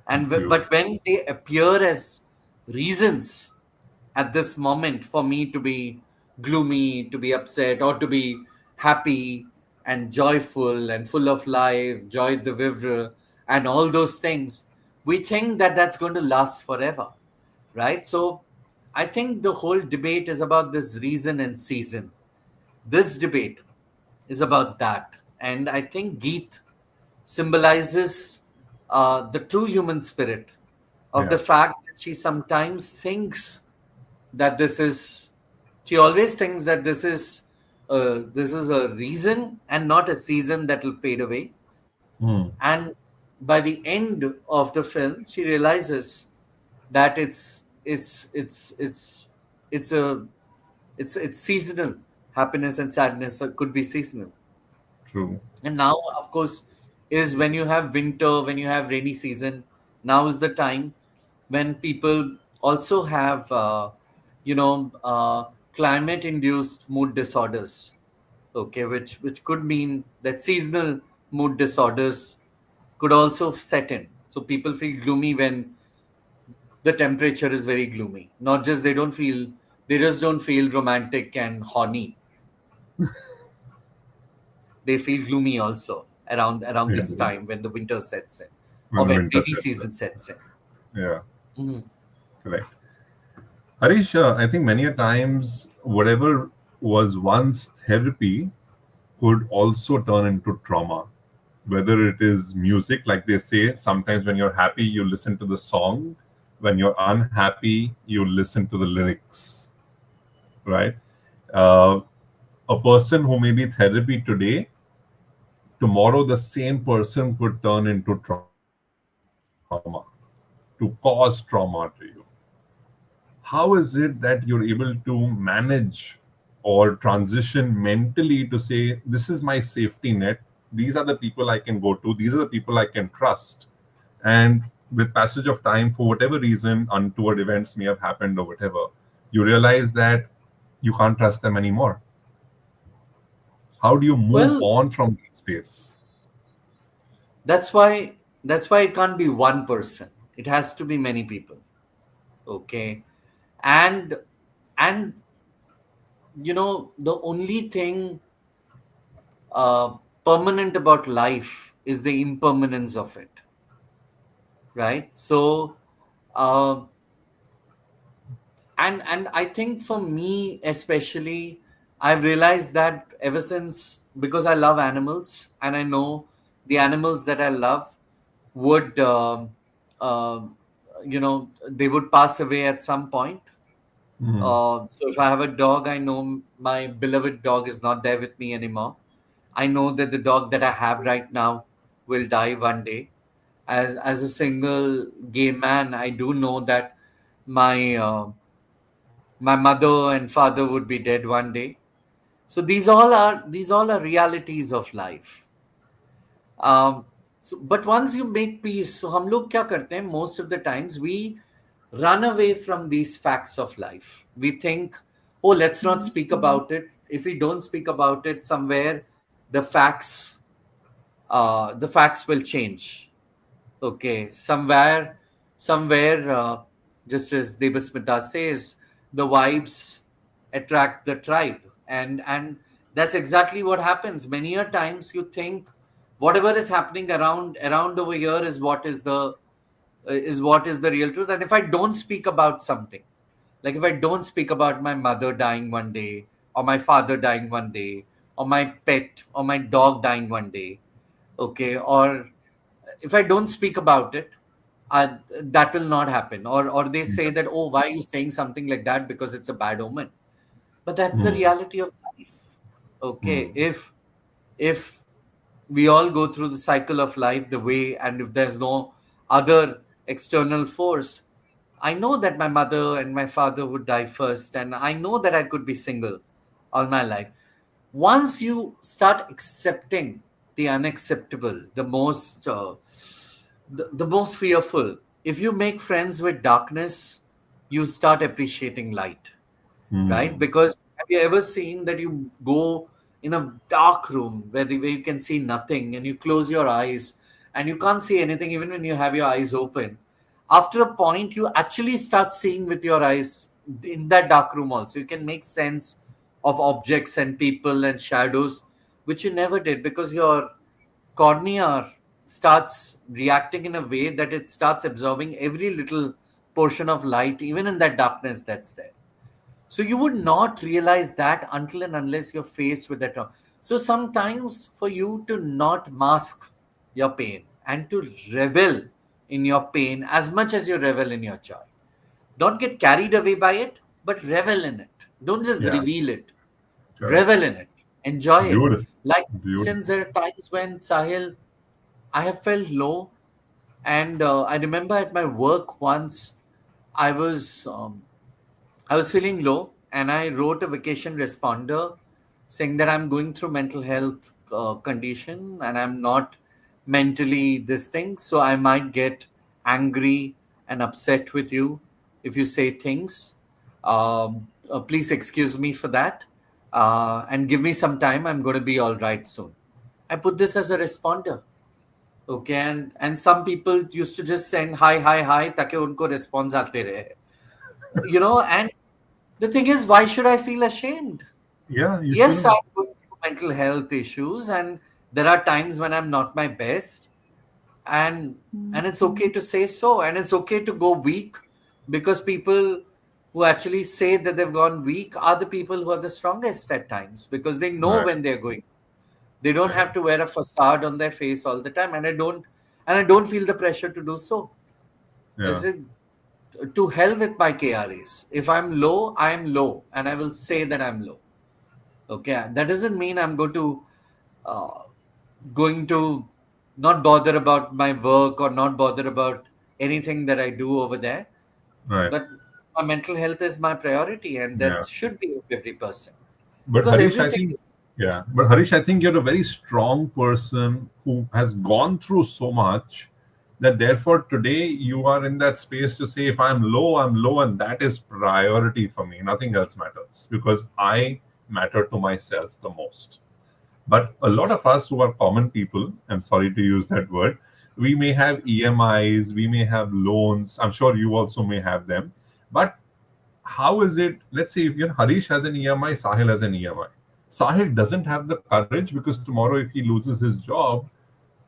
But Beautiful. when they appear as reasons at this moment for me to be gloomy, to be upset, or to be happy and joyful and full of life, joy de vivre, and all those things, we think that that's going to last forever, right? So I think the whole debate is about this reason and season. This debate is about that. And I think Geet symbolizes the true human spirit of the Yeah. fact that she sometimes thinks that she always thinks that this is a reason and not a season that will fade away. Hmm. And by the end of the film, she realizes that it's a it's seasonal. Happiness and sadness could be seasonal. True. And now, of course, is when you have winter, when you have rainy season. Now is the time when people also have, you know, uh, climate-induced mood disorders. Okay, which could mean that seasonal mood disorders could also set in. So people feel gloomy when the temperature is very gloomy. Not just they just don't feel romantic and horny. They feel gloomy also around Yeah. this time when the winter sets in, or When when winter rainy sets in. season sets in. Yeah. Mhm. Correct. Harish, I think many a times whatever was once therapy could also turn into trauma. Whether it is music, like they say, sometimes when you're happy, you listen to the song. When you're unhappy, you listen to the lyrics, right? Uh, a person who may be therapy today, tomorrow the same person could turn into trauma, to cause trauma to you. How is it that you're able to manage or transition mentally to say, this is my safety net, these are the people I can go to, these are the people I can trust, and with passage of time, for whatever reason, untoward events may have happened or whatever, you realize that you can't trust them anymore? How do you move Well, on from that space? that's why it can't be one person. It has to be many people. Okay, and and the only thing uh, permanent about life is the impermanence of it, right? So. Uh, and I think for me especially, I've realized that ever since, because I love animals and I know the animals that I love would uh, they would pass away at some point. Hmm. So if I have a dog, I know my beloved dog is not there with me anymore. I know that the dog that I have right now will die one day. As a single gay man, I do know that my my mother and father would be dead one day. So these all are realities of life. But once you make peace, so हम लोग क्या करते हैं? Most of the times we run away from these facts of life. We think, oh, let's not speak about it. If we don't speak about it, somewhere the facts will change. Okay, somewhere, just as Devasmita says, the vibes attract the tribe, and that's exactly what happens. Many a times you think whatever is happening around over here is what is the real truth. And if I don't speak about something, like if I don't speak about my mother dying one day, or my father dying one day, or my pet or my dog dying one day, okay, or if I don't speak about it, that will not happen. Or they say that, oh, why are you saying something like that, because it's a bad omen. But that's the Hmm. reality of life. Okay, Hmm. if we all go through the cycle of life the way, and if there's no other external force, I know that my mother and my father would die first, and I know that I could be single all my life. Once you start accepting the unacceptable, the most fearful, if you make friends with darkness, you start appreciating light, right? Hmm. Because have you ever seen that you go in a dark room where you can see nothing, and you close your eyes and you can't see anything even when you have your eyes open? After a point, you actually start seeing with your eyes in that dark room also. You can make sense of objects and people and shadows, which you never did, because your cornea starts reacting in a way that it starts absorbing every little portion of light, even in that darkness that's there. So you would not realize that until and unless you're faced with that. So sometimes for you to not mask your pain and to revel in your pain as much as you revel in your joy. Don't get carried away by it, but revel in it. Don't just Yeah. reveal it. Correct. Revel in it. Enjoy it. Beautiful. Like, for Beautiful. instance, there are times when, Sahil, I have felt low, and I remember at my work once, I was I was feeling low, and I wrote a vacation responder saying that I'm going through mental health condition, and I'm not mentally this thing, so I might get angry and upset with you if you say things. Please excuse me for that, and give me some time. I'm going to be all right soon. I put this as a responder. Okay, and some people used to just send hi hi hi ताकि उनको response आते रहे, and the thing is, why should I feel ashamed? Yeah, you Yes, shouldn't. I'm going through mental health issues, and there are times when I'm not my best, and it's okay to say so, and it's okay to go weak, because people who actually say that they've gone weak are the people who are the strongest at times, because they know Right. when they're going. They don't Right. have to wear a facade on their face all the time, and I don't feel the pressure to do so. Yeah. Is it to hell with my KRAs? If I'm low, I'm low, and I will say that I'm low. Okay, that doesn't mean I'm uh, going to not bother about my work or not bother about anything that I do over there. Right. But my mental health is my priority, and Yeah. that should be of every person, But because Harish, I everything think, is. yeah, but Harish, I think you're a very strong person who has gone through so much that therefore today you are in that space to say, if I'm low, and that is priority for me. Nothing else matters because I matter to myself the most. But a lot of us who are common people, and sorry to use that word, we may have EMIs, we may have loans. I'm sure you also may have them. But how is it? Let's say if Harish has an EMI, Sahil has an EMI. Sahil doesn't have the courage because tomorrow, if he loses his job,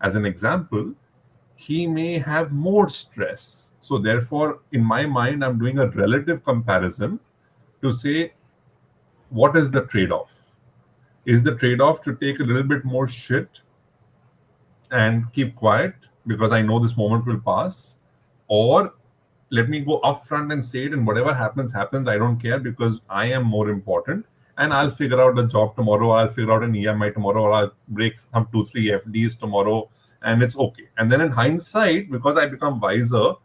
as an example, he may have more stress. So, therefore, in my mind, I'm doing a relative comparison to say, what is the trade off? Is the trade off to take a little bit more shit and keep quiet because I know this moment will pass? Or let me go upfront and say it, and whatever happens, happens. I don't care because I am more important. And I'll figure out a job tomorrow, I'll figure out an EMI tomorrow, or I'll break some 2, 3 FDs tomorrow, and it's okay. And then in hindsight, because I become wiser,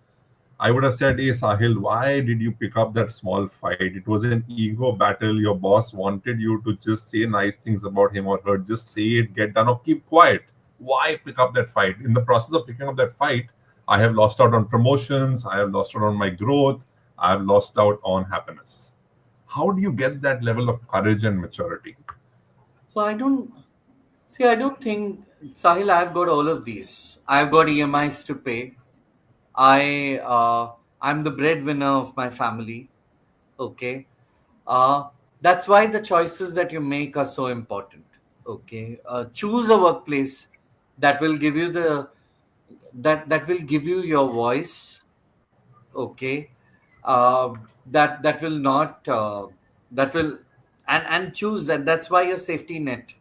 I would have said, hey, Sahil, why did you pick up that small fight? It was an ego battle. Your boss wanted you to just say nice things about him or her. Just say it, get done, or keep quiet. Why pick up that fight? In the process of picking up that fight, I have lost out on promotions. I have lost out on my growth. I have lost out on happiness. How do you get that level of courage and maturity? So I don't see. I don't think, Sahil, I've got all of these. I've got EMIs to pay. I'm the breadwinner of my family. Okay. Uh, that's why the choices that you make are so important. Okay, choose a workplace that will give you that will give you your voice. Okay, uh, that will not that will and choose that. That's why your safety net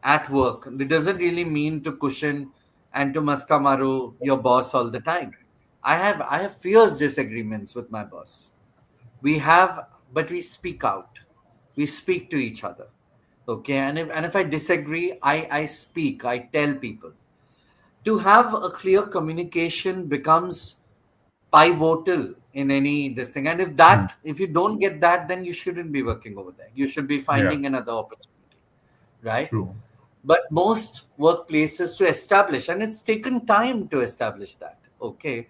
at work. It doesn't really mean to cushion and to maskamaru your boss all the time. I have fierce disagreements with my boss. We have, but we speak out. We speak to each other. Okay, and if I disagree, I speak. I tell people. To have a clear communication becomes pivotal in any this thing. And Hmm. if you don't get that, then you shouldn't be working over there. You should be Yeah, finding another opportunity, right? true. But most workplaces to establish, and it's taken time to establish that. Okay,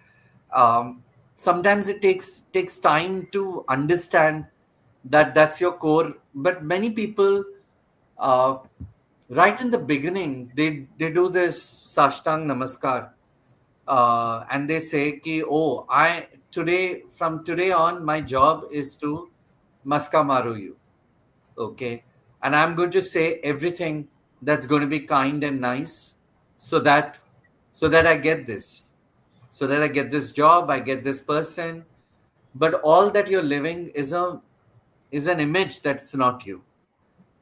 um, sometimes it takes time to understand that that's your core. But many people, uh, right in the beginning, they do this sashtang namaskar, and they say ki, oh, I today from today on my job is to maska maru you. Okay, and I'm going to say everything that's going to be kind and nice, so that I get this, so that I get this job, I get this person. But all that you're living is an image that's not you.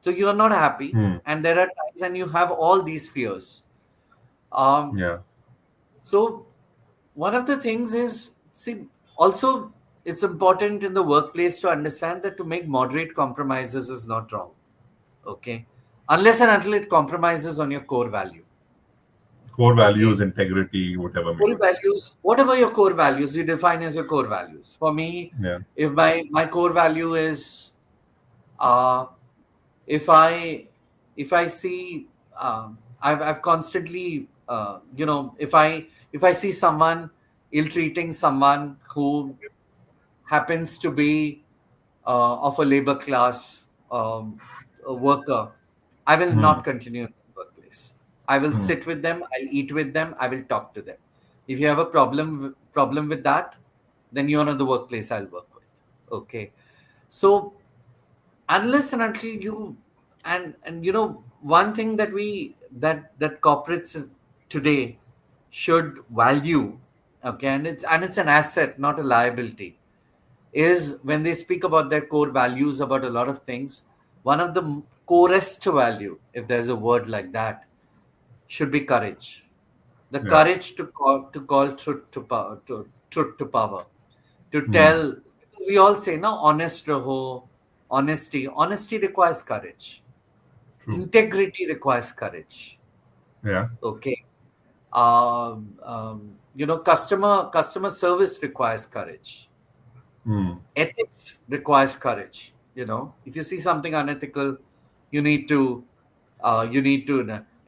So you're not happy, Hmm. and there are times and you have all these fears. um Yeah, so one of the things is, see, also it's important in the workplace to understand that to make moderate compromises is not wrong. Okay, unless and until it compromises on your core value. core values, Okay, integrity, whatever may core be the case. values, whatever your core values you define as your core values. For me, Yeah. if my core value is, uh if I see, I've constantly, if I see someone ill treating someone who happens to be of a labor class, a worker, I will Hmm. not continue in the workplace. I will Hmm. sit with them. I'll eat with them. I will talk to them. If you have a problem with that, then you're not the workplace I'll work with. Okay. So unless and until you, and one thing that corporates today should value, okay, and it's an asset, not a liability, is when they speak about their core values about a lot of things. One of the corest value, if there's a word like that, should be courage. The Yeah. courage to call truth to power, to Hmm. tell. We all say no, honest raho. Honesty requires courage. True. Integrity requires courage. Yeah. Okay. Customer service requires courage. Hmm. Ethics requires courage. If you see something unethical, you need to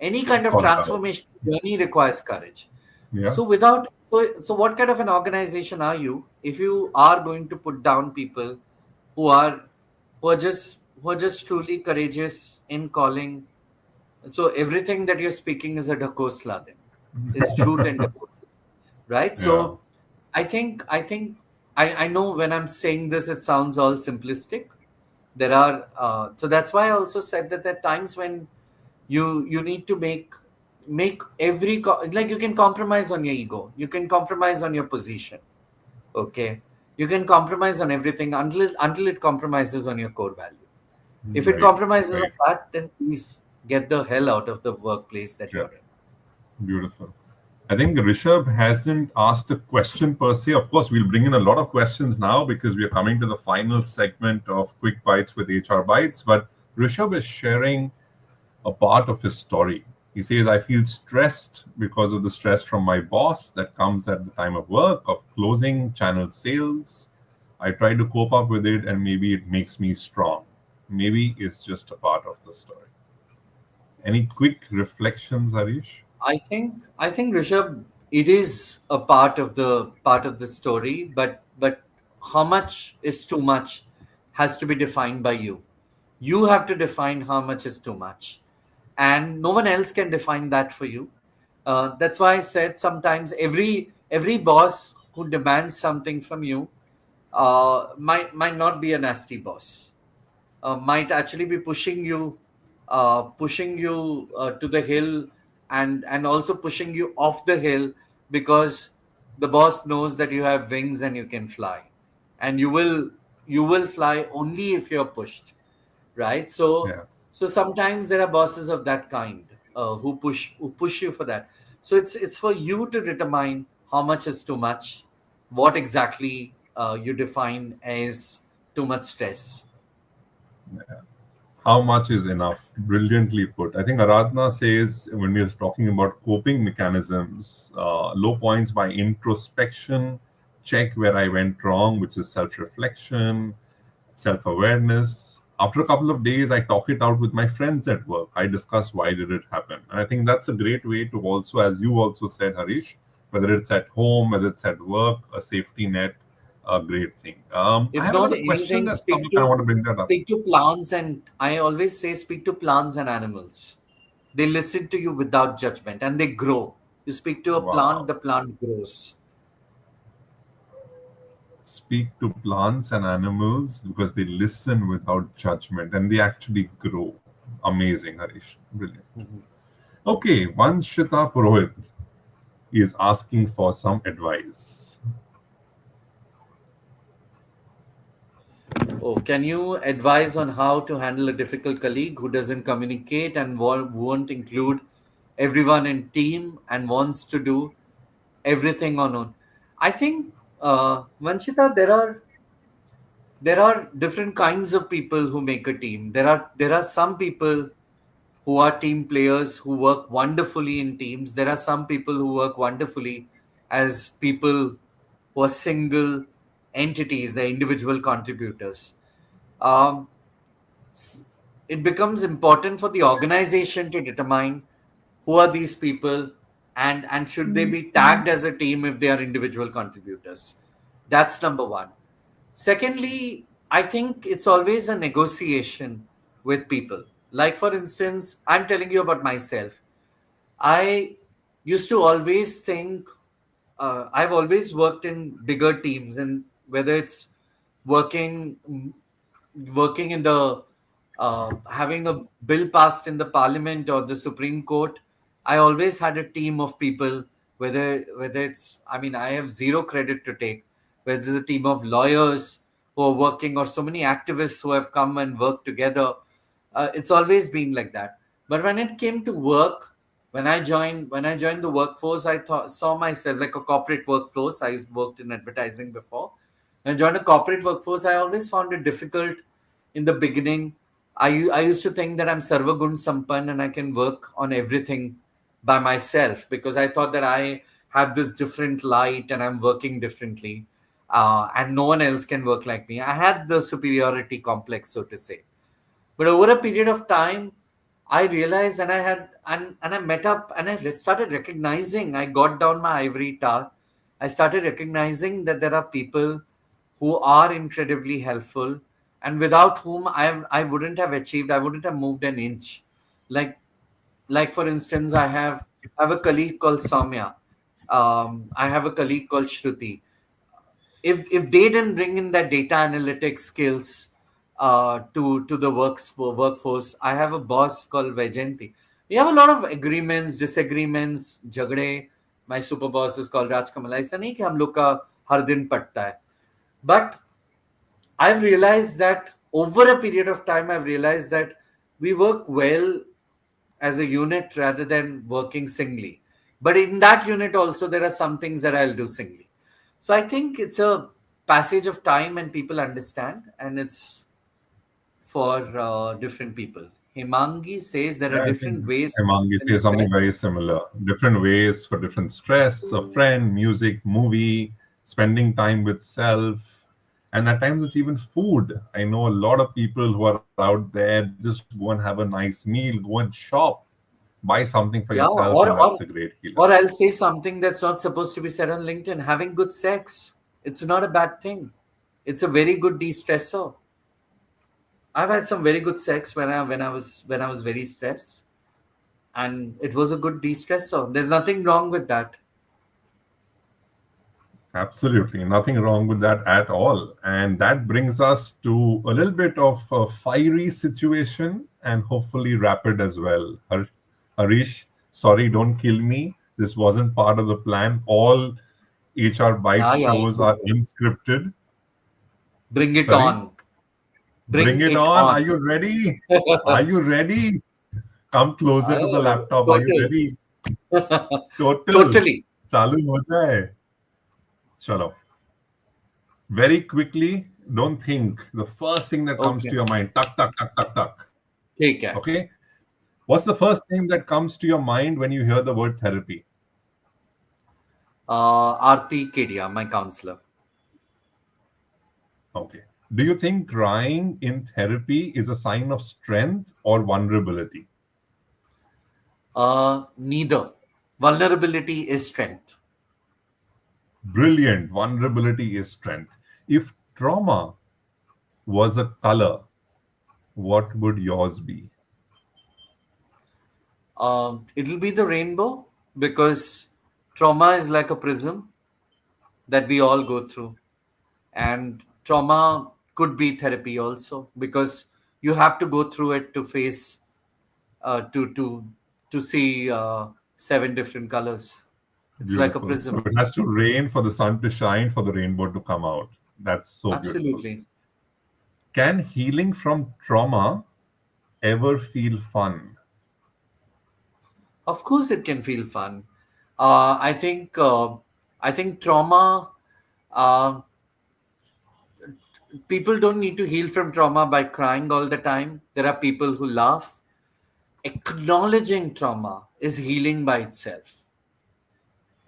any kind of Call it out. transformation journey requires courage. Yeah. So what kind of an organization are you if you are going to put down people who are who are just truly courageous in calling? So everything that you're speaking is a dhakosla, then is jhoot and dhakosla, right? Yeah. So I think I know when I'm saying this, it sounds all simplistic. There are so that's why I also said that there are times when you need to make like you can compromise on your ego, you can compromise on your position. Okay, you can compromise on everything until it compromises on your core value. If it Very true. compromises on Very true. that, then please get the hell out of the workplace that Yeah. you're in. Beautiful. I think Rishabh hasn't asked a question per se. Of course, we'll bring in a lot of questions now because we are coming to the final segment of Quick Bites with HR Bites. But Rishabh is sharing a part of his story. He says, I feel stressed because of the stress from my boss that comes at the time of work, of closing channel sales. I try to cope up with it and maybe it makes me strong. Maybe it's just a part of the story. Any quick reflections, Harish? I think Rishabh, it is a part of the story, but how much is too much has to be defined by you. You have to define how much is too much, and no one else can define that for you. That's why I said sometimes every boss who demands something from you might not be a nasty boss. might actually be pushing you to the hill, and also pushing you off the hill, because the boss knows that you have wings and you can fly, and you will fly only if you're pushed, right? So Yeah. sometimes there are bosses of that kind, who push you for that. So it's for you to determine how much is too much, what exactly you define as too much stress. How much is enough? Brilliantly put. I think Aradhana says when we are talking about coping mechanisms, low points by introspection, check where I went wrong, which is self reflection, self awareness. After a couple of days, I talk it out with my friends at work. I discuss why did it happen. And I think that's a great way to also, as you also said, Harish, whether it's at home, whether it's at work, a safety net, a great thing. I If have not another question anything, that's come up, and I want to bring that up. speak to plants, and I always say speak to plants and animals. They listen to you without judgment and they grow. You speak to a plant, Wow. the plant grows. Speak to plants and animals because they listen without judgment and they actually grow. Amazing, Harish. Brilliant. Mhm. Okay, Vanshita Purohit is asking for some advice. Oh, can you advise on how to handle a difficult colleague who doesn't communicate and won't include everyone in team and wants to do everything on own? I think, Vanshita, there are different kinds of people who make a team. There are some people who are team players who work wonderfully in teams. There are some people who work wonderfully as people who are single entities, they're individual contributors. Um, s- it becomes important for the organization to determine who are these people, and should they be tagged as a team if they are individual contributors. That's number one. Secondly, I think it's always a negotiation with people. Like, for instance, I'm telling you about myself. I used to always think, I've always worked in bigger teams, and whether it's working working in the having a bill passed in the parliament or the Supreme Court, I always had a team of people. Whether it's, I mean, I have zero credit to take. Whether it's a team of lawyers who are working, or so many activists who have come and worked together, it's always been like that. But when it came to work, when I joined the workforce, saw myself like a corporate workforce. I worked in advertising before. When I joined a corporate workforce, I always found it difficult in the beginning. I used to think that I'm Sarvagun Sampan and I can work on everything by myself, because I thought that I have this different light and I'm working differently, and no one else can work like me. I had the superiority complex, so to say. But over a period of time, I realized, and I met up, and I started recognizing. I got down my ivory tower. I started recognizing that there are people who are incredibly helpful, and without whom I wouldn't have achieved. I wouldn't have moved an inch. Like for instance, I have a colleague called Soumya. I have a colleague called Shruti. If they didn't bring in that data analytics skills to the workforce, I have a boss called Vaijanti. We have a lot of agreements, disagreements, jagde. My super boss is called Rajkamal. ऐसा नहीं कि हम लोग का हर दिन पटता है. But I've realized that over a period of time, I've realized that we work well as a unit rather than working singly. But in that unit also, there are some things that I'll do singly. So I think it's a passage of time and people understand, and it's for different people. Himangi says there are Yeah, I think different ways Hemangi and says something stress. very similar. Different ways for different stress, a friend, music, movie, spending time with self, and at times it's even food. I know a lot of people who are out there just go and have a nice meal, go and shop, buy something for Yeah, yourself, and or that's a or great healer. or I'll say something that's not supposed to be said on LinkedIn. Having good sex, it's not a bad thing. It's a very good de-stressor. I've had some very good sex when I was very stressed, and it was a good de-stressor. There's nothing wrong with that. Absolutely, nothing wrong with that at all. And that brings us to a little bit of a fiery situation and hopefully rapid as well. Harish, sorry, don't kill me. This wasn't part of the plan. All HR Byte Yeah, yeah. shows are unscripted. Bring it Sorry, on. bring Bring it it on. on. Are you ready? Are you ready? Come closer to the laptop. Are you Total. ready? Total. Totally. चालू हो जाए. चलो. Very quickly, don't think. The first thing that comes Okay. to your mind, tuck, tuck, tuck, tuck, tuck. Take care. Okay. What's the first thing that comes to your mind when you hear the word therapy? Aarti Kedia, my counselor. Okay. Do you think crying in therapy is a sign of strength or vulnerability? Neither. Vulnerability is strength. Brilliant. Vulnerability is strength. If trauma was a color, what would yours be? It'll be the rainbow because trauma is like a prism that we all go through. And trauma could be therapy also because you have to go through it to face, to, to, to see seven different colors. It's like a Beautiful. So prism. it has to rain for the sun to shine, for the rainbow to come out. That's so beautiful. Absolutely. Can healing from trauma ever feel fun? Of course, it can feel fun. Uh, I think uh, I think trauma. Uh, People don't need to heal from trauma by crying all the time. There are people who laugh. Acknowledging trauma is healing by itself.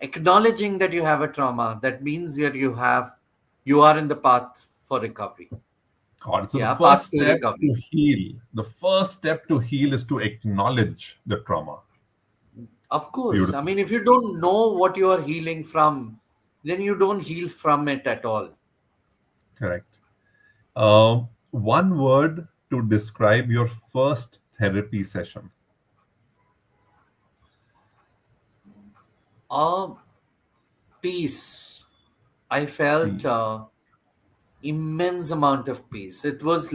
Acknowledging that you have a trauma, that means that you are in the path for recovery. God, so the Yeah, path first to step to recovery. heal, the first step to heal is to acknowledge the trauma. Of course. I Beautiful. mean, if you don't know what you are healing from, then you don't heal from it at all. Correct. One word to describe your first therapy session. Uh, Peace. I felt Peace. immense amount of peace. It was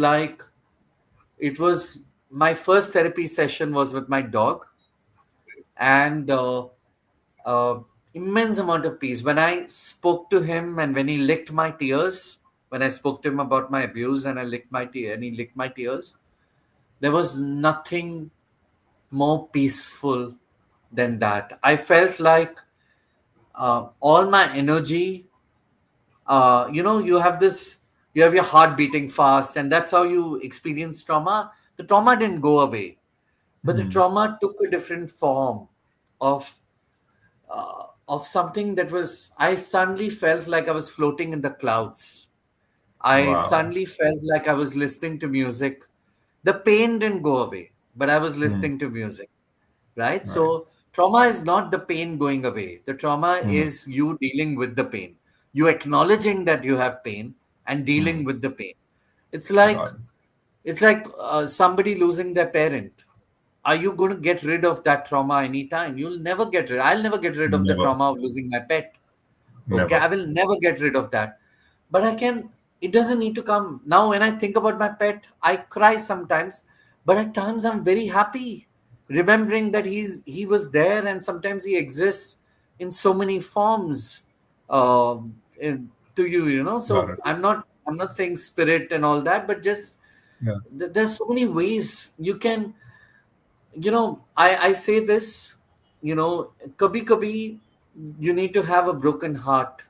my first therapy session was with my dog, and uh, immense amount of peace when I spoke to him and when he licked my tears. When I spoke to him about my abuse and I licked my tear and he licked my tears, there was nothing more peaceful than that. I felt like all my energy, you have your heart beating fast, and that's how you experience trauma. The trauma didn't go away, but the Hmm. trauma took a different form of something that was. I suddenly felt like I was floating in the clouds. I Wow. suddenly felt like I was listening to music. The pain didn't go away, but I was Hmm. listening to music, right? Right. So trauma is not the pain going away. The trauma Hmm. is you dealing with the pain. You acknowledging that you have pain and dealing Hmm. with the pain. It's like Got it. somebody losing their parent. Are you going to get rid of that trauma anytime? You'll never get rid. I'll never get rid of the Never. trauma of losing my pet. Okay, Never. I will never get rid of that. But I can, it doesn't need to come. Now, when I think about my pet, I cry sometimes, but at times I'm very happy remembering that he was there and sometimes he exists in so many forms to you, you know. Got So it. I'm not saying spirit and all that, but just Yeah. there's so many ways you can, I say this, kabhi kabhi you need to have a broken heart,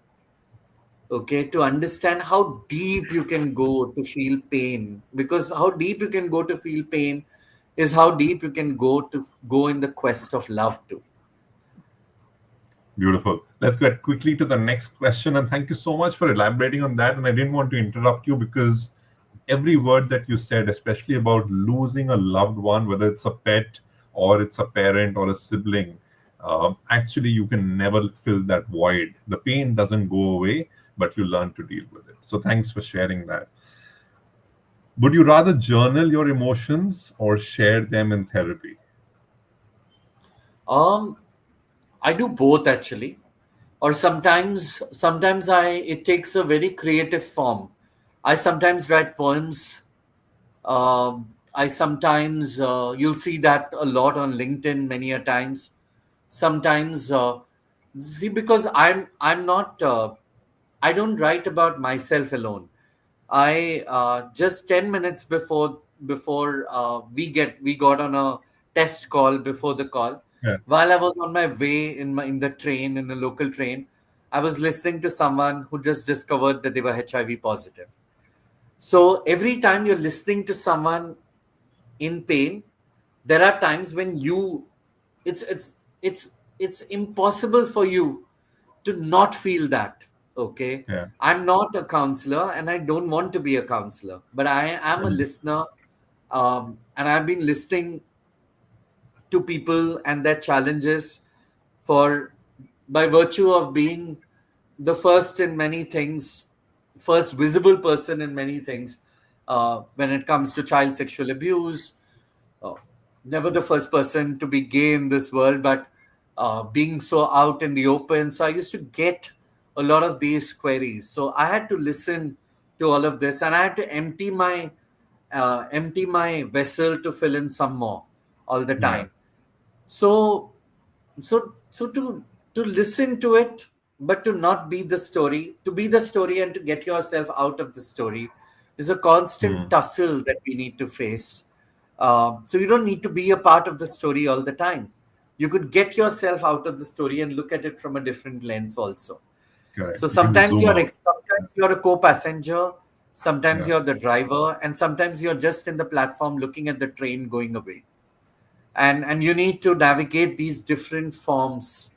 okay, to understand how deep you can go to feel pain, because how deep you can go to feel pain is how deep you can go in the quest of love too. Beautiful. Let's get quickly to the next question. And thank you so much for elaborating on that. And I didn't want to interrupt you because every word that you said, especially about losing a loved one, whether it's a pet or it's a parent or a sibling, actually, you can never fill that void. The pain doesn't go away, but you learn to deal with it. So thanks for sharing that. Would you rather journal your emotions or share them in therapy? um I do both actually. or sometimes I it takes a very creative form. I sometimes write poems. I sometimes you'll see that a lot on LinkedIn many a times. Sometimes see, because I'm not I don't write about myself alone. I just 10 minutes before we got on a test call before the call. Yeah. While I was on my way in the train, in the local train, I was listening to someone who just discovered that they were HIV positive. So every time you're listening to someone in pain, there are times when it's it's it's it's impossible for you to not feel that. Okay, Yeah. I'm not a counselor and I don't want to be a counselor, but I am a Mm. listener, and I've been listening to people and their challenges for by virtue of being the first in many things, first visible person in many things, when it comes to child sexual abuse. uh, Never the first person to be gay in this world, but being so out in the open. So I used to get a lot of these queries. So I had to listen to all of this, and I had to empty my vessel to fill in some more all the Yeah. time. So so to listen to it, but to not be the story, to be the story and to get yourself out of the story is a constant Mm. tussle that we need to face. So you don't need to be a part of the story all the time. You could get yourself out of the story and look at it from a different lens also. Correct. So You can zoom out. sometimes you're a co-passenger, sometimes Yeah. you're the driver, and sometimes you're just in the platform looking at the train going away. And you need to navigate these different forms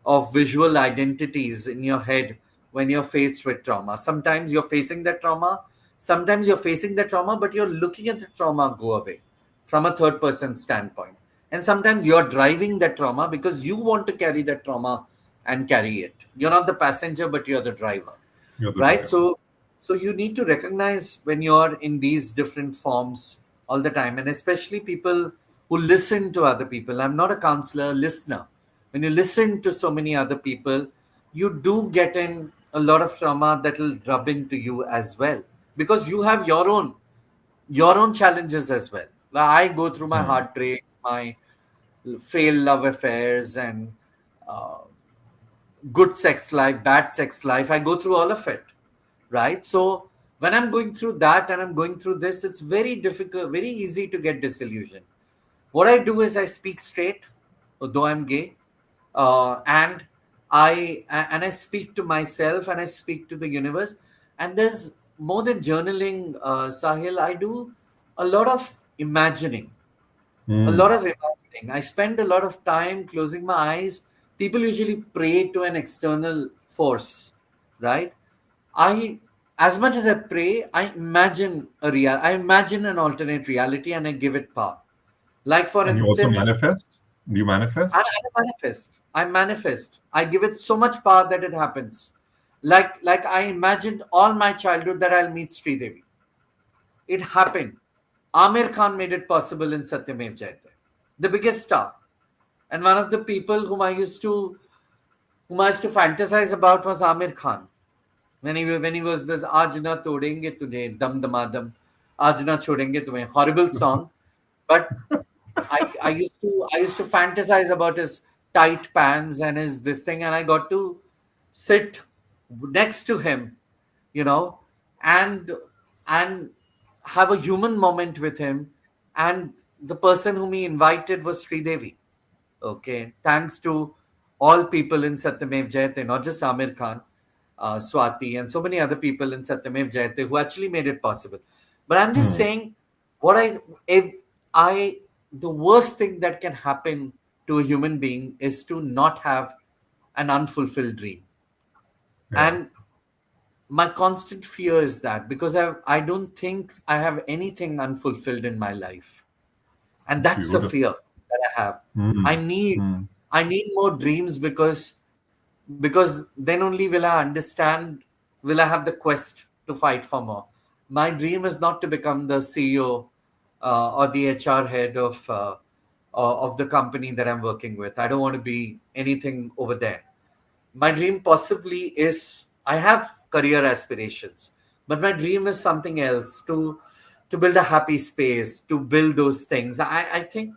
of visual identities in your head when you're faced with trauma. Sometimes you're facing that trauma, sometimes you're facing the trauma, but you're looking at the trauma go away from a third person standpoint. And sometimes you're driving that trauma because you want to carry that trauma and carry it. You're not the passenger, but you're the driver, You're the right? driver. So you need to recognize when you're in these different forms all the time, and especially people who listen to other people. I'm not a counselor, listener. When you listen to so many other people, you do get in a lot of trauma that will rub into you as well, because you have your own challenges as well. Like, I go through my Mm. heartbreaks, my failed love affairs, and uh, good sex life, bad sex life. I go through all of it, right? So when I'm going through that and I'm going through this, it's very difficult, very easy to get disillusioned. What I do is I speak straight, though I'm gay, and I speak to myself and I speak to the universe. And there's more than journaling, Sahil. I do a lot of imagining, a lot Mm. of imagining. I spend a lot of time closing my eyes. People usually pray to an external force, right? I, as much as I pray, I imagine an alternate reality and I give it power. Like for And you also instance, manifest? Do you manifest? I manifest. I manifest. I give it so much power that it happens. Like I imagined all my childhood that I'll meet Sridevi. It happened. Amir Khan made it possible in Satyamev Jayate, the biggest star. And one of the people whom I used to fantasize about was Amir Khan. When he was this Aaj na todenge tujhe dam damadam, Aaj na chhodenge tumhe, horrible song, but I used to fantasize about his tight pants and his this thing, and I got to sit next to him, you know, and and have a human moment with him. And the person whom he invited was Sridevi. Okay, thanks to all people in Satyamev Jayate, not just Amir Khan, Swati, and so many other people in Satyamev Jayate who actually made it possible. But I'm just Hmm. saying, what if I, the worst thing that can happen to a human being is to not have an unfulfilled dream. Yeah. And my constant fear is that because I don't think I have anything unfulfilled in my life, and that's a Beautiful. fear that I have. I Mm. need Mm. I need more dreams because then only will I understand, will I have the quest to fight for more. My dream is not to become the CEO or the HR head of the company that I'm working with. I don't want to be anything over there. My dream possibly is, I have career aspirations, but my dream is something else, to build a happy space, to build those things. I think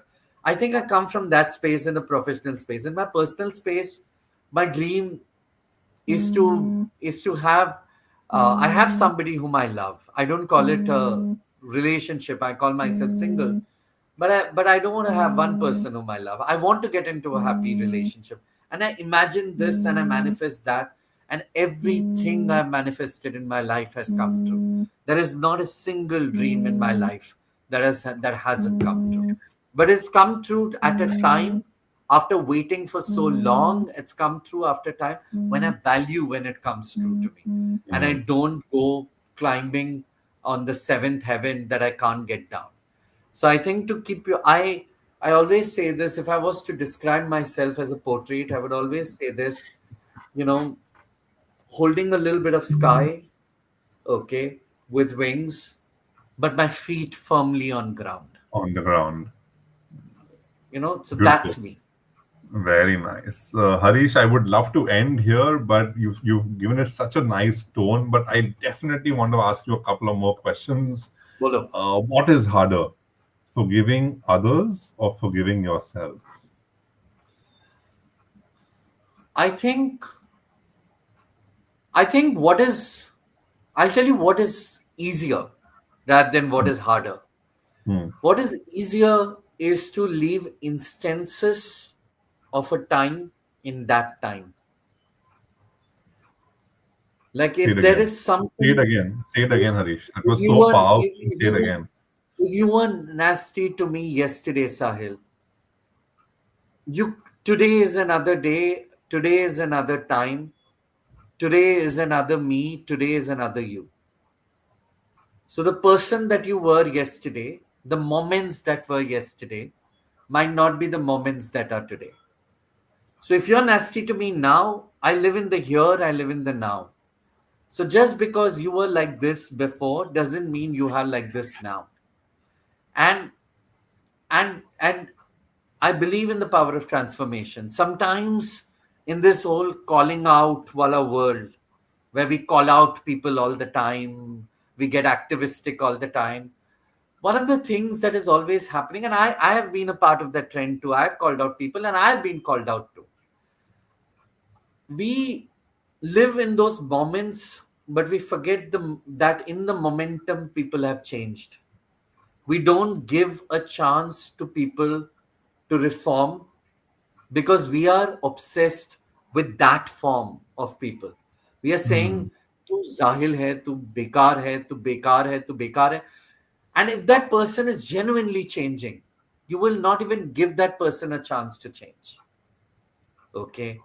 I come from that space in a professional space. In my personal space, my dream is to have, I have somebody whom I love. I don't call it a relationship. I call myself single. But I don't want to have one person whom I love. I want to get into a happy relationship. And I imagine this and I manifest that. And everything I've manifested in my life has come true. There is not a single dream in my life that hasn't come true. But it's come true at a time, after waiting for so long. It's come through after time when I value when it comes true to me. And I Mm. don't go climbing on the seventh heaven that I can't get down. So I think, to keep you, I always say this. If I was to describe myself as a portrait, I would always say this, you know, holding a little bit of sky, okay, with wings, but my feet firmly on ground. On the ground. So Beautiful. that's me. Very nice. Harish, I would love to end here, but you've given it such a nice tone. But I definitely want to ask you a couple of more questions. Bolo. What is harder, forgiving others or forgiving yourself? I think I think what is I'll tell you what is easier rather than what is harder. Hmm. What is easier is to leave instances of a time in that time. Like, Say it if there again. is Say it something, again. Say it if again, Harish. That if was you so were powerful. if Say it again. you were nasty to me yesterday, Sahil, you today is another day, today is another time, today is another me, today is another you. So the person that you were yesterday, the moments that were yesterday, might not be the moments that are today. So if you're nasty to me now, I live in the here, I live in the now. So just because you were like this before doesn't mean you are like this now. And and I believe in the power of transformation. Sometimes in this whole calling out wala world, where we call out people all the time, we get activistic all the time. One of the things that is always happening, and I have been a part of that trend too. I've called out people and I've been called out too. We live in those moments, but we forget that in the momentum people have changed. We don't give a chance to people to reform because we are obsessed with that form of people. We are saying, Hmm. tu zahil hai, tu bekar hai, tu bekar hai, tu bekar hai. And if that person is genuinely changing, you will not even give that person a chance to change. Okay.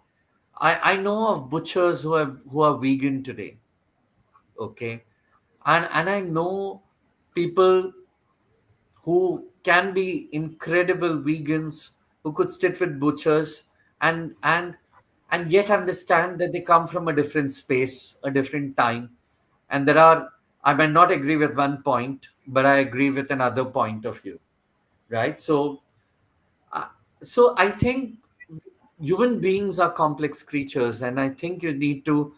I know of butchers who are vegan today. Okay. And I know people who can be incredible vegans, who could sit with butchers and and and yet understand that they come from a different space, a different time. And there are, I might not agree with one point, but I agree with another point of view. Right? Uh, so I think human beings are complex creatures, and I think you need to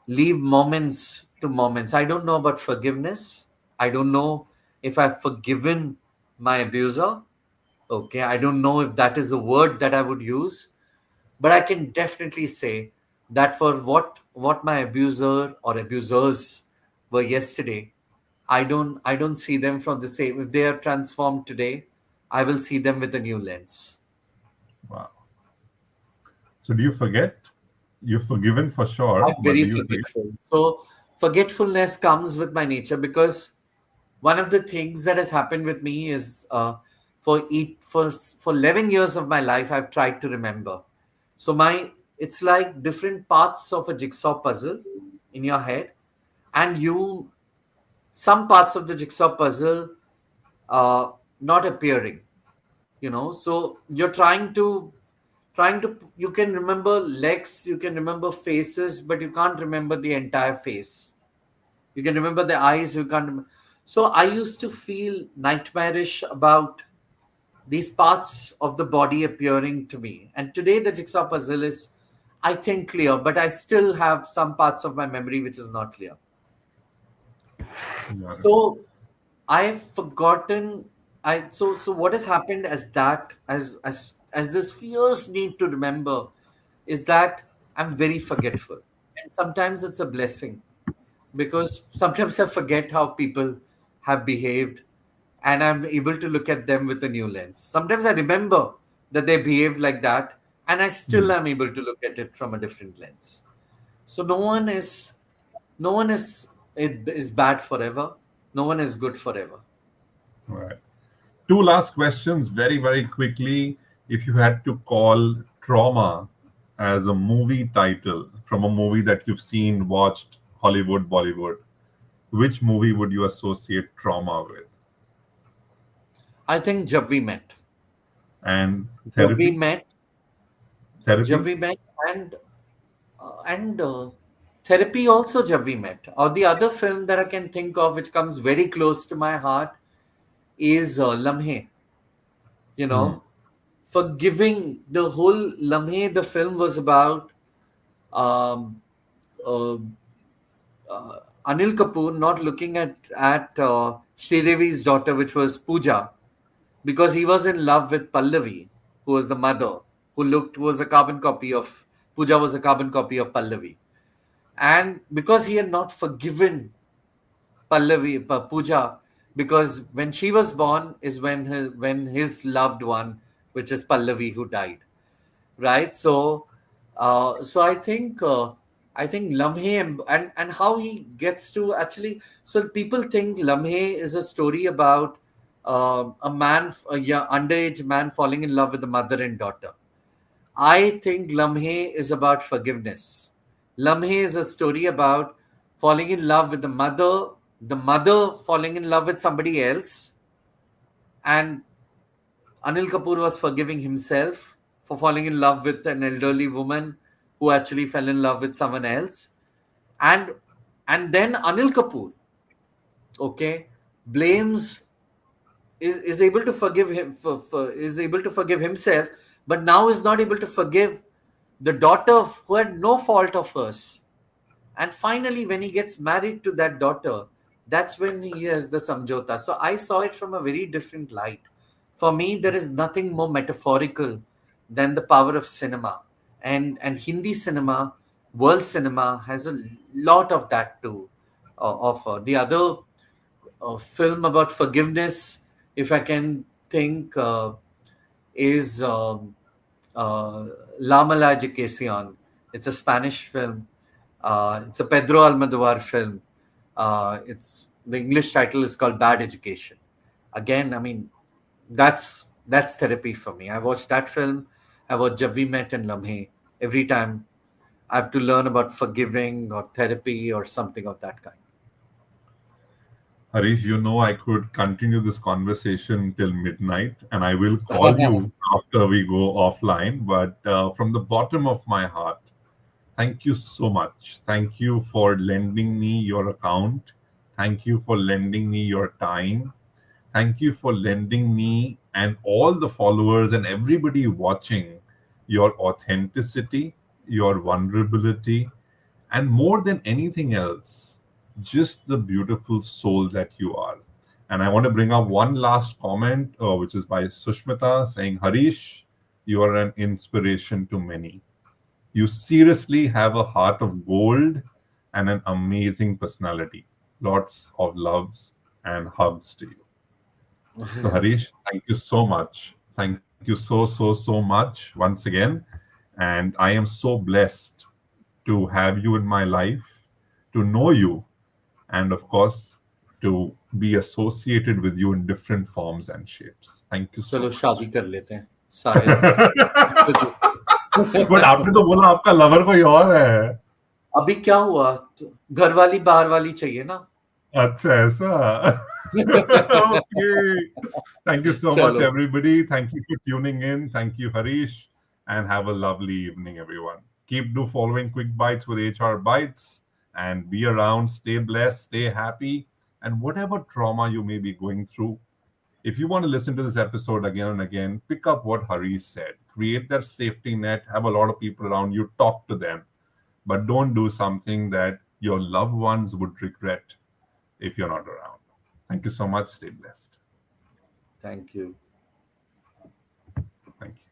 leave moments to moments. I don't know about forgiveness. I don't know if I've forgiven my abuser. Okay, I don't know if that is a word that I would use, but I can definitely say that for what my abuser or abusers were yesterday, I don't see them from the same. If they are transformed today, I will see them with a new lens. Wow. So do you forget? You've forgiven for sure, I'm but very do you forget? forgetful. So forgetfulness comes with my nature, because one of the things that has happened with me is, for 11 years of my life I've tried to remember. So my it's like different parts of a jigsaw puzzle in your head, and you some parts of the jigsaw puzzle not appearing. So you're trying to you can remember legs, you can remember faces, but you can't remember the entire face. You can remember the eyes, you can't so I used to feel nightmarish about these parts of the body appearing to me. And today the jigsaw puzzle is, I think clear, but I still have some parts of my memory which is not clear. Got it. So I've forgotten. So what has happened as that as this fierce need to remember is that I'm very forgetful, and sometimes it's a blessing because sometimes I forget how people have behaved, and I'm able to look at them with a new lens. Sometimes I remember that they behaved like that, and I still Hmm. am able to look at it from a different lens. So no one is it is bad forever. No one is good forever. Right. Two last questions, very, very quickly. If you had to call trauma as a movie title from a movie that you've seen, watched, Hollywood, Bollywood, which movie would you associate trauma with? I think Jab We Met. And Jab We therapy? Met. Jab Therapy? We Met and therapy also Jab We Met. Or the other film that I can think of which comes very close to my heart is Lamhe. You Hmm. know, forgiving the whole Lamhe. The film was about um, uh, Anil Kapoor not looking at Sridevi's daughter, which was Pooja, because he was in love with Pallavi, who was the mother, who looked was a carbon copy of Pooja was a carbon copy of Pallavi, and because he had not forgiven Pooja, because when she was born is when his loved one, which is Pallavi, who died, right? So I think Lamhe and how he gets to actually. So people think Lamhe is a story about a young, underage man falling in love with the mother and daughter. I think Lamhe is about forgiveness. Lamhe is a story about falling in love with the mother falling in love with somebody else, and Anil Kapoor was forgiving himself for falling in love with an elderly woman who actually fell in love with someone else. And and then Anil Kapoor, okay, blames is able to forgive him is able to forgive himself, but now is not able to forgive the daughter who had no fault of hers. And finally, when he gets married to that daughter, that's when he has the samjota. So I saw it from a very different light. For me, there is nothing more metaphorical than the power of cinema. And Hindi cinema, world cinema has a lot of that to offer. The other film about forgiveness, if I can think, is uh, La Malaya. It's a Spanish film. It's a Pedro Almodovar film. It's the English title is called Bad Education. Again, I mean, that's therapy for me. I watched that film. I watched Jab We Met and Lamhe. Every time I have to learn about forgiving or therapy or something of that kind. Harish, I could continue this conversation till midnight, and I will call you after we go offline. But from the bottom of my heart, thank you so much. Thank you for lending me your account. Thank you for lending me your time. Thank you for lending me and all the followers and everybody watching your authenticity, your vulnerability, and more than anything else, just the beautiful soul that you are. And I want to bring up one last comment, which is by Sushmita saying, Harish, you are an inspiration to many. You seriously have a heart of gold and an amazing personality. Lots of loves and hugs to you. So, Harish, thank you so much. Thank you so much once again. And I am so blessed to have you in my life, to know you, and of course, to be associated with you in different forms and shapes. Thank you so चलो शादी much. कर लेते हैं साहिल इससे but भी- आपने तो बोला आपका लवर कोई और है. अभी क्या हुआ घर वाली बाहर वाली चाहिए ना अच्छा ऐसा. Okay. Thank you so much, चलो everybody. Thank you for tuning in. Thank you, Harish. And have a lovely evening, everyone. Keep do following Quick Bites with HR Bites and be around. Stay blessed, stay happy. And whatever trauma you may be going through, if you want to listen to this episode again and again, pick up what Harish said. create that safety net, have a lot of people around you, talk to them, but don't do something that your loved ones would regret if you're not around. Thank you so much. Stay blessed. Thank you. Thank you.